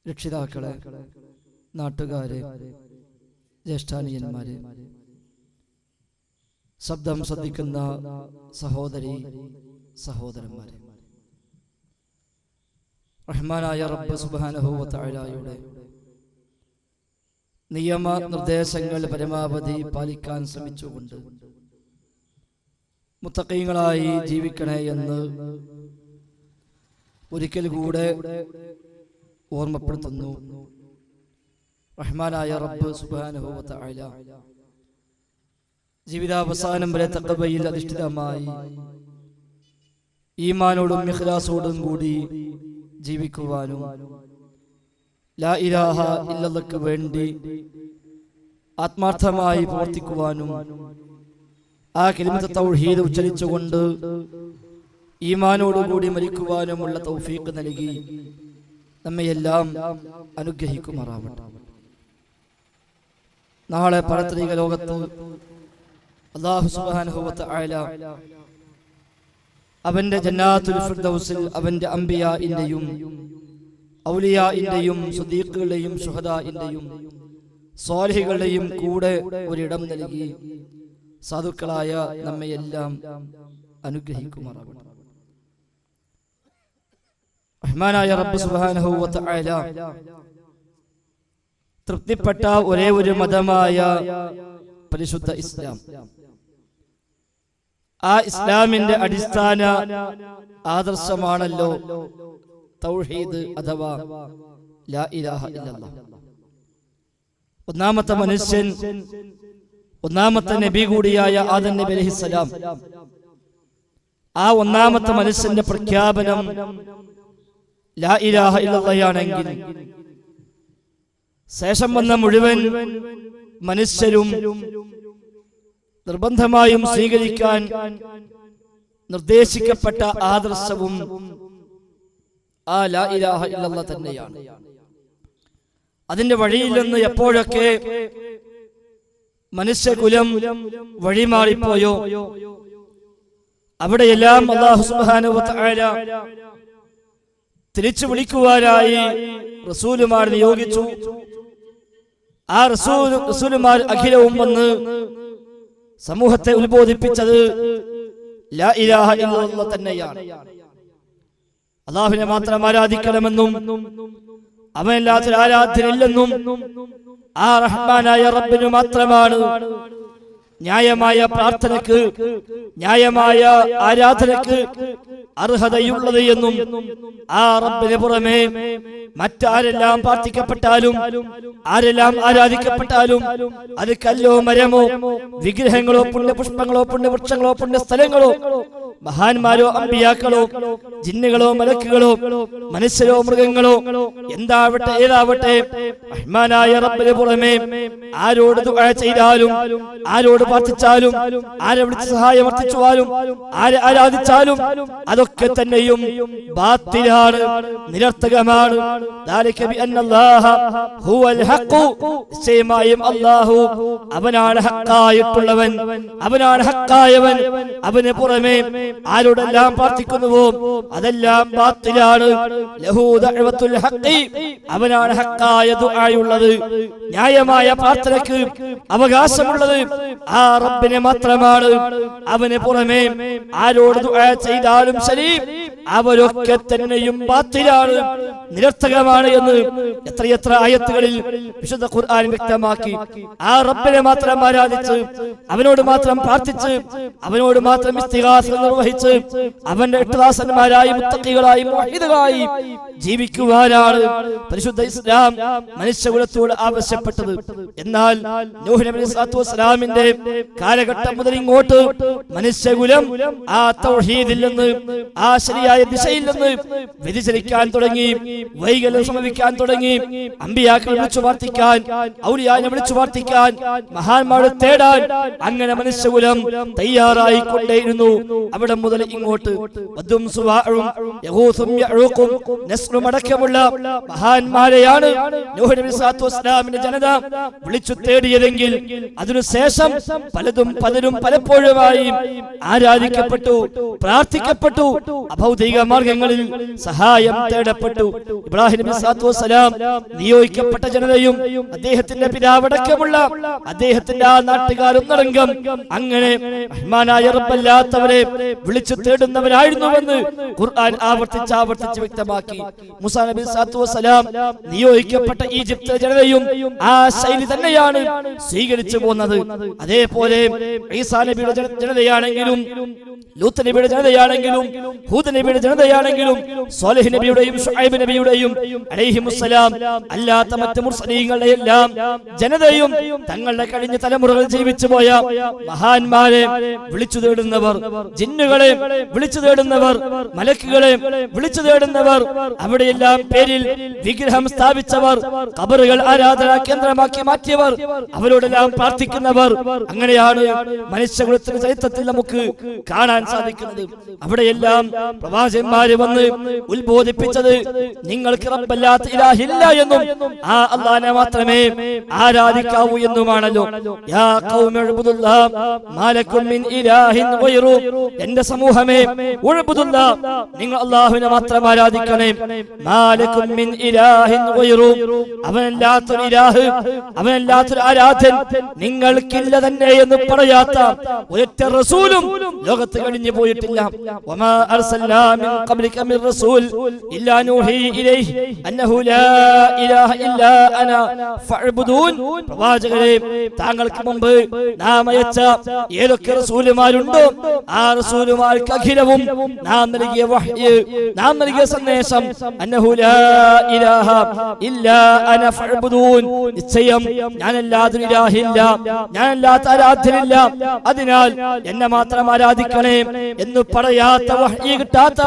Speaker 4: രക്ഷിതാക്കളെ, നാട്ടുകാരെ, ജ്യേഷ്ഠാനിയന്മാരെ, ശബ്ദം ശ്രദ്ധിക്കുന്ന സഹോദരി സഹോദരന്മാരെ, റഹ്മാനായ റബ്ബ് സുബ്ഹാനഹു വ തആലയുടെ നിയമ നിർദ്ദേശങ്ങൾ പരമാവധി പാലിക്കാൻ ശ്രമിച്ചുകൊണ്ട് മുത്തഖീങ്ങളായി ജീവിക്കണേ എന്ന് ഒരിക്കൽ കൂടെ ഓർമ്മപ്പെടുത്തുന്നു. റഹ്മാനായ റബ്ബ് സുബ്ഹാനഹു വ തആല ജീവിതാവസാനം വരെ തഖ്വയിൽ അധിഷ്ഠിതമായി ഈമാനോടും ഇഖ്ലാസോടും കൂടി ജീവിക്കുവാനും ലാ ഇലാഹ ഇല്ലല്ലാഹ്ക്ക് വേണ്ടി ആത്മാർത്ഥമായി പ്രവർത്തിക്കുവാനും ആ കലിമത്ത് തൗഹീദ് ഉച്ചരിച്ചുകൊണ്ട് ഈമാനോടുകൂടി മരിക്കുവാനുമുള്ള തൗഫീഖ് നൽകി നമ്മയെല്ലാം അനുഗ്രഹിക്കുമാറാവട്ടെ. നാളെ പരത്രിക ലോകത്ത് അല്ലാഹു സുബ്ഹാനഹു വ തആല അവന്റെ ജന്നാത്തുൽ ഫിർദൗസിൽ അവന്റെ അംബിയാഇന്റെയും ഔലിയാഇന്റെയും സിദ്ദീഖുകളുടെയും ശുഹദാഇന്റെയും സ്വാലിഹുകളുടെയും കൂടെ ഒരിടം നൽകി സാധുക്കളായ നമ്മയെല്ലാം അനുഗ്രഹിക്കുമാറാവട്ടെ. റഹ്മാനായ റബ്ബ് സുബ്ഹാനഹു വ തആല തൃപ്തിപ്പെട്ട ഒരേ ഒരു മതമായ പരിശുദ്ധ ഇസ്ലാം, ആ ഇസ്ലാമിന്റെ അടിസ്ഥാന ആദർശമാണല്ലോ തൗഹീദ് അഥവാ ലാ ഇലാഹ ഇല്ലല്ലാഹ്. ഒന്നാമത്തെ മനുഷ്യൻ, ഒന്നാമത്തെ നബി കൂടിയായ ആദം നബി അലൈഹിസ്സലാം, ആ ഒന്നാമത്തെ മനുഷ്യന്റെ പ്രഖ്യാപനം ലാ ഇലാഹ ഇല്ലല്ലാഹയാണെങ്കിൽ ശേഷം വന്ന മുഴുവൻ മനുഷ്യരും നിർബന്ധമായും സ്വീകരിക്കാൻ നിർദ്ദേശിക്കപ്പെട്ട ആദർശവും ആ ലാ ഇലാഹ ഇല്ലല്ലാഹ് തന്നെയാണ്. അതിന്റെ വഴിയിൽ നിന്ന് എപ്പോഴൊക്കെ മനുഷ്യകുലം വഴിമാറിപ്പോയോ അവിടെയെല്ലാം അല്ലാഹു സുബ്ഹാനഹു വ തആല തിരിച്ചു വിളിക്കുവാനായി റസൂലുമാർ നിയോഗിച്ചു. ആ റസൂലുമാർ അഖിലവും വന്ന് സമൂഹത്തെ ഉത്ബോധിപ്പിച്ചത് ലാ ഇലാഹ ഇല്ലല്ലാഹ് തന്നെയാണ്. അല്ലാഹുവിനെ മാത്രം ആരാധിക്കണമെന്നും അവനല്ലാത്തൊരു ആരാധ്യനില്ലെന്നും ആ റഹ്മാനായ റബ്ബിന് മാത്രമാണ് ന്യായമായ പ്രാർത്ഥനക്ക്, ന്യായമായ ആരാധനക്ക് അർഹതയുള്ളത് എന്നും ആ റബ്ബിന് പുറമെ മറ്റാരെല്ലാം പ്രാർത്ഥിക്കപ്പെട്ടാലും ആരെല്ലാം ആരാധിക്കപ്പെട്ടാലും അത് കല്ലോ മരമോ വിഗ്രഹങ്ങളോ പുണ്യപുഷ്പങ്ങളോ പുണ്യവൃക്ഷങ്ങളോ പുണ്യസ്ഥലങ്ങളോ മഹാന്മാരോ അമ്പിയാക്കളോ ജിന്നുകളോ മലക്കുകളോ മനുഷ്യരോ മൃഗങ്ങളോ എന്താവട്ടെ ഏതാവട്ടെ റഹ്മാനായ റബ്ബിന് പുറമെ ആരോട് ദുആ ചെയ്താലും ആരോട് പ്രാർത്ഥിച്ചാലും ആരെ വിളിച്ച് സഹായം അർത്ഥിച്ചാലും ആരെ ആരാധിച്ചാലും അതൊക്കെ തന്നെയും ബാത്തിലാണ്, നിരർത്ഥകമാണ്. നിശ്ചയമായും അല്ലാഹു അവനാണ് ഹക്കായിട്ടുള്ളവൻ, അവനാണ് ഹക്കായവൻ. അവന് പുറമെ ആരോടെല്ലാം പ്രാർത്ഥിക്കുന്നുവോ അതെല്ലാം ബാത്തിലാണ്. ലഹു ദഅവത്തുൽ ഹഖി, അവനാണ് ഹക്കായ ദുആയുള്ളത്. ന്യായമായ പ്രാർത്ഥനയ്ക്ക് അവകാശമുള്ളത് ആ റബ്ബിനെ മാത്രമാണ്. അവന് പുറമെ ആരോട് ദുആ ചെയ്താലും ശരി അവരൊക്കെ തന്നെയും ബാത്തിലാണ്, നിരർത്ഥകമാണ് എന്ന് എത്രയെത്ര ആയത്തുകളിൽ വിശുദ്ധ ഖുർആൻ വ്യക്തമാക്കി. ആ റബ്ബിനെ മാത്രം ആരാധിച്ച് അവനോട് മാത്രം പ്രാർത്ഥിച്ച് അവനോട് മാത്രം ഇസ്തിഗാസ നിർവഹിച്ച് അവന്റെ ഇഖ്ലാസന്മാരായി മുത്തഖികളായി മുവഹിദുകളായി ജീവിക്കുവാനാണ് പരിശുദ്ധ ഇസ്ലാം മനുഷ്യകുലത്തോട് ആവശ്യപ്പെട്ടത്. എന്നാൽ നൂഹ് നബി സ്വല്ലല്ലാഹു അലൈഹി വസല്ലമിന്റെ കാലഘട്ടം മുതൽ ഇങ്ങോട്ട് മനുഷ്യകുലം ആ തൗഹീദിൽ നിന്ന്, ആ ശരിയായ ദിശയിൽ നിന്ന് വ്യതിചലിക്കാൻ തുടങ്ങി, വൈകല്യം സംഭവിക്കാൻ തുടങ്ങി. അമ്പിയാക്കളെ വിളിച്ചു പ്രാർത്ഥിക്കാൻ, ഔലിയാനെ വിളിച്ചു പ്രാർത്ഥിക്കാൻ, മഹാന്മാരെ തേടാൻ അങ്ങനെ മനുഷ്യകുലം തയ്യാറായി കൊണ്ടേയിരുന്നു. അവിടെ മുതൽ ഇങ്ങോട്ട് വദ്ദും സുവാഉം യഗൂസും യഊഖും നസ്റും അടക്കമുള്ള മഹാന്മാരെയാണ് നൂഹ് നബി സ്വല്ലല്ലാഹു അലൈഹി വസല്ലമിന്റെ ജനത വിളിച്ചു തേടിയതെങ്കിൽ അതിനുശേഷം പലരും പലപ്പോഴുമായി ആരാധിക്കപ്പെട്ടു, പ്രാർത്ഥിക്കപ്പെട്ടു, അഭൗതിക മാർഗങ്ങളിൽ സഹായം തേടപ്പെട്ടു. ഇബ്രാഹിം നബി സ്വല്ലല്ലാഹു അലൈഹി വസല്ലം നിയോഗിക്കപ്പെട്ട ജനതയും അദ്ദേഹത്തിന്റെ പിതാവടക്കമുള്ള അദ്ദേഹത്തിന്റെ ആ നാട്ടുകാരും നടങ്കം അങ്ങനെ റഹ്മാനായ റബ്ബല്ലാത്തവരെ വിളിച്ചു തേടുന്നവരായിരുന്നുവെന്ന് ഖുർആൻ ആവർത്തിച്ച് വ്യക്തമാക്കി. മൂസാ നബി സ്വല്ലല്ലാഹു അലൈഹി വസല്ലം നിയോഗിക്കപ്പെട്ട ഈജിപ്തിലെ ജനതയും ആ ശൈലി തന്നെയാണ് സ്വീകരിച്ചു പോകുന്നത്. അതേപോലെ ഈസാ നബിയുടെ ജനതയാണെങ്കിലും ലൂത്ത് നബിയുടെ ജനതയാണെങ്കിലും ഹൂദ് നബിയുടെ ജനതയാണെങ്കിലും സ്വാലിഹ് നബിയുടെയും ശുഐബ് നബിയുടെയും അലൈഹിമുസ്സലാം അല്ലാത്ത മറ്റ് മുർസലീങ്ങളുടെ എല്ലാം ജനതയും തങ്ങളുടെ കഴിഞ്ഞ തലമുറകൾ ജീവിച്ചു പോയ മഹാന്മാരെ വിളിച്ചു തേടുന്നവർ, ജിന്നുകളെ വിളിച്ചു തേടുന്നവർ, മലക്കുകളെ വിളിച്ചു തേടുന്നവർ, അവിടെയെല്ലാം പേരിൽ വിഗ്രഹം സ്ഥാപിച്ചവർ, ഖബറുകൾ ആരാധനാ കേന്ദ്രമാക്കി മാറ്റിയവർ, അവരോടെല്ലാം പ്രാർത്ഥിക്കുന്നവർ. അങ്ങനെയാണ് മനുഷ്യകുലത്തിന്റെ ചരിത്രത്തിൽ നമുക്ക് കാണാൻ സാധിക്കുന്നത്. അവിടെയെല്ലാം പ്രവാചകന്മാര് വന്ന് ഉത്ബോധിപ്പിച്ചത് നിങ്ങൾക്ക് റബ്ബല്ലാത്ത ഇലാഹില്ല എന്നും ആ അല്ലാഹനെ മാത്രമേ ആരാധിക്കാവൂ എന്നുമാണല്ലോ. യാ ഖൗമി ഉഅ്ബുദുല്ലാഹ മാ ലക്കും മിൻ ഇലാഹിൻ ഗൈറു, എന്റെ സമൂഹമേ ഉഅ്ബുദുല്ലാഹ, നിങ്ങൾ അല്ലാഹുവിനെ മാത്രം ആരാധിക്കണേ. മാ ലക്കും മിൻ ഇലാഹിൻ ഗൈറു, അവനല്ലാത്തൊരു ഇലാഹ്, അവനല്ലാത്തൊരു ആരാധ്യൻ നിങ്ങൾക്കില്ല തന്നെ എന്ന് പറയാത്ത ഒരൊറ്റ റസൂലും ലോകത്ത് കഴിഞ്ഞു പോയിട്ടില്ല. വമാ അർസൽനാ മിൻ ഖബ്ലിക മിൻ റസൂൽ ഇല്ലാ നൂഹി ഇലൈഹി അന്നഹു ലാ ഇലാഹ ഇല്ലാ അന ഫഅബ്ദൂൻ. പ്രവാചകരെ, താങ്കൾക്ക് മുമ്പ് നാം അയച്ച ഏതൊക്കെ റസൂലുമാരുണ്ടോ ആ റസൂലുമാർക്ക് അഖിലവും നാം നൽകിയ വഹ്യ്, നാം നൽകിയ സന്ദേശം അന്നഹു ലാ ഇലാഹ ഇല്ലാ അന ഫഅബ്ദൂൻ, നിശ്ചയം ഞാനല്ലാതെ ഇലാഹില്ല, ഞാനല്ലാത്ത ആരാധ്യനില്ല, അതിനാൽ എന്നെ മാത്രം ആരാധിക്കണേ എന്ന് പറയാത്ത വഹ്യ് കിട്ടാത്ത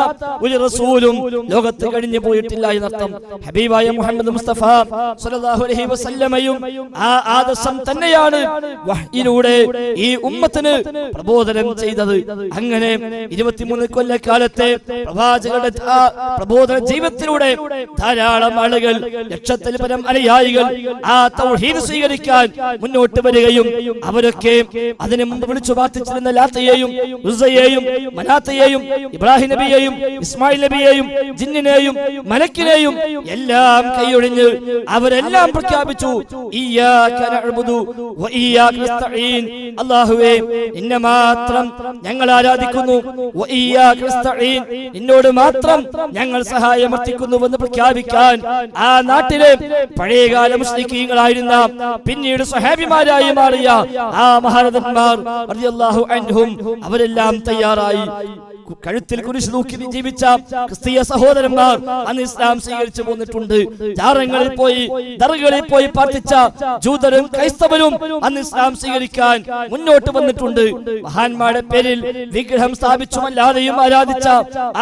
Speaker 4: ഒരു റസൂലും ലോകത്ത് കഴിഞ്ഞു പോയിട്ടില്ല എന്നർത്ഥം. ഹബീബായ മുഹമ്മദ് മുസ്തഫ സ്വല്ലല്ലാഹു അലൈഹി വസല്ലമയും ആ ആദർശം തന്നെയാണ് വഹ്യിലൂടെ ഈ ഉമ്മത്തിന് പ്രബോധനം ചെയ്തത്. അങ്ങനെ 23 കൊല്ലക്കാലത്തെ പ്രവാചകരുടെ പ്രബോധന ജീവിതത്തിലൂടെ ധാരാളം ആളുകൾ, ലക്ഷത്തിൽ പരം അനുയായികൾ ആ തൗഹീദ് സ്വീകരിക്കാൻ മുന്നോട്ട് വരികയും അവരൊക്കെ അതിനു മുമ്പ് വിളിച്ചു പ്രാർത്ഥിച്ചിരുന്ന ലാത്തയെയും ഉസ്സയെയും ലാത്തയെയും മനാത്തയെയും ഇബ്രാഹിം നബിയെയും ഇസ്മായിൽ നബിയെയും ജിന്നിനെയും മലക്കിനെയും എല്ലാം കൈയൊഴിഞ്ഞ് അവരെല്ലാം പ്രഖ്യാപിച്ചു ഇയ്യാക നഅ്ബുദു വ ഇയ്യാക നസ്തഈൻ. അല്ലാഹുവേ നിന്നെ മാത്രം ഞങ്ങൾ ആരാധിക്കുന്നു, വ ഇയ്യാക നസ്തഈൻ നിന്നോട് മാത്രം ഞങ്ങൾ സഹായമർത്ഥിക്കുന്നുവെന്ന് പ്രഖ്യാപിക്കാൻ ആ നാട്ടിലെ പഴയകാല മുശ്രിക്കീങ്ങളായിരുന്ന പിന്നീട് സ്വഹാബിമാരായി മാറിയ ആ മഹാരഥന്മാർ റളിയല്ലാഹു അൻഹും അവരെല്ലാം തയ്യാറായി. കഴുത്തിൽ കുരിശ് തൂക്കി ജീവിച്ച ക്രിസ്തീയ സഹോദരന്മാർ അന്ന് ഇസ്ലാം സ്വീകരിച്ചു പോന്നിട്ടുണ്ട്. ജാറങ്ങളിൽ പോയി ദർഗകളിൽ പോയി പ്രാർത്ഥിച്ച ജൂതരും ക്രൈസ്തവരും അന്ന് ഇസ്ലാം സ്വീകരിക്കാൻ മുന്നോട്ട് വന്നിട്ടുണ്ട്. മഹാന്മാരുടെ പേരിൽ വിഗ്രഹം സ്ഥാപിച്ചുമല്ലാതെയും ആരാധിച്ച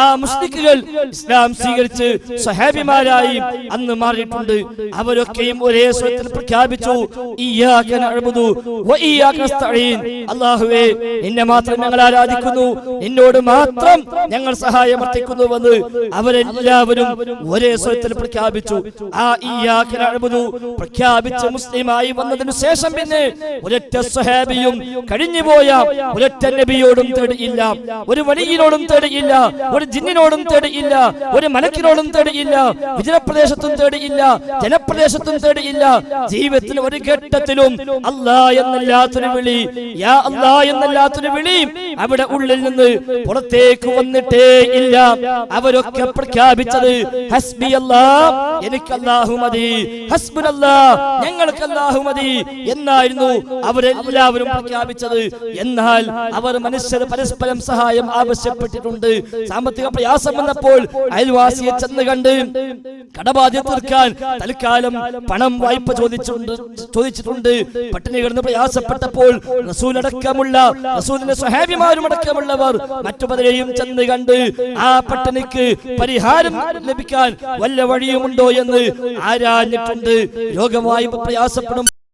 Speaker 4: ആ മുസ്ലിക്കുകൾ ഇസ്ലാം സ്വീകരിച്ച് സ്വഹാബിമാരായി അന്ന് മാറിയിട്ടുണ്ട്. അവരൊക്കെയും ഒരേ സ്വരത്തിൽ പ്രഖ്യാപിച്ചു ഇയ്യാക നഅ്ബുദു വ ഇയ്യാക നസ്തഈൻ. അല്ലാഹുവേ നിന്നെ മാത്രം ഞങ്ങൾ ആരാധിക്കുന്നു, നിന്നോട് മാത്രം ഞങ്ങൾ സഹായമർത്ഥിക്കുന്നുവെന്ന് അവരെല്ലാവരും ഒരേ സ്വരത്തിൽ പ്രഖ്യാപിച്ചു. ആ ഇയ്യാക നഅ്ബുദു പ്രഖ്യാപിച്ച് മുസ്ലിമായി വന്നതിനു ശേഷം പിന്നെ ഒരൊറ്റ സ്വഹാബിയും കഴിഞ്ഞുപോയ ഒരൊറ്റ നബിയോടും തേടിയില്ല, ഒരു വലിയനോടും തേടിയില്ല, ഒരു ജിന്നിനോടും തേടിയില്ല, ഒരു മലക്കിനോടും തേടിയില്ല, വിജനപ്രദേശത്തും തേടിയില്ല, ജനപ്രദേശത്തും തേടിയില്ല. ജീവിതത്തിൽ ഒരു ഘട്ടത്തിലും അല്ലാ എന്നല്ലാത്തൊരു വിളി, യാ അല്ലാ എന്നല്ലാത്തൊരു വിളി അവിടെ ഉള്ളിൽ നിന്ന് പുറത്തേക്ക് വന്നിട്ടേ ഇല്ല. അവരൊക്കെ പ്രഖ്യാപിച്ചത് ഹസ്ബി അല്ലാഹ്, എനിക്ക് അല്ലാഹു മതി, ഹസ്ബുനല്ലാഹ്, ഞങ്ങൾക്ക് അല്ലാഹു മതി എന്നായിരുന്നു അവരെല്ലാവരും പ്രഖ്യാപിച്ചത്. എന്നാൽ അവർ മനുഷ്യർ പരസ്പരം സഹായം ആവശ്യപ്പെട്ടിട്ടുണ്ട്. സാമ്പത്തിക പ്രയാസം വന്നപ്പോൾ അയൽവാസിയെ ചെന്ന് കണ്ട് കടബാധ്യത തീർക്കാൻ തൽക്കാലം പണം വായ്പ ചോദിച്ചിട്ടുണ്ട്. പട്ടിണി കിടന്ന് പ്രയാസപ്പെട്ടപ്പോൾ റസൂൽ അടക്കമുള്ള റസൂലിന്റെ സ്വഹാബിമാരും അടക്കമുള്ളവർ മറ്റു പലരെയും ചെന്ന് കണ്ട് ആ പട്ടിണിക്ക് പരിഹാരം ലഭിക്കാൻ വല്ല വഴിയുമുണ്ടോ എന്ന് ആരാഞ്ഞിട്ടുണ്ട്. രോഗമായി പ്രയാസപ്പെടുമ്പോൾ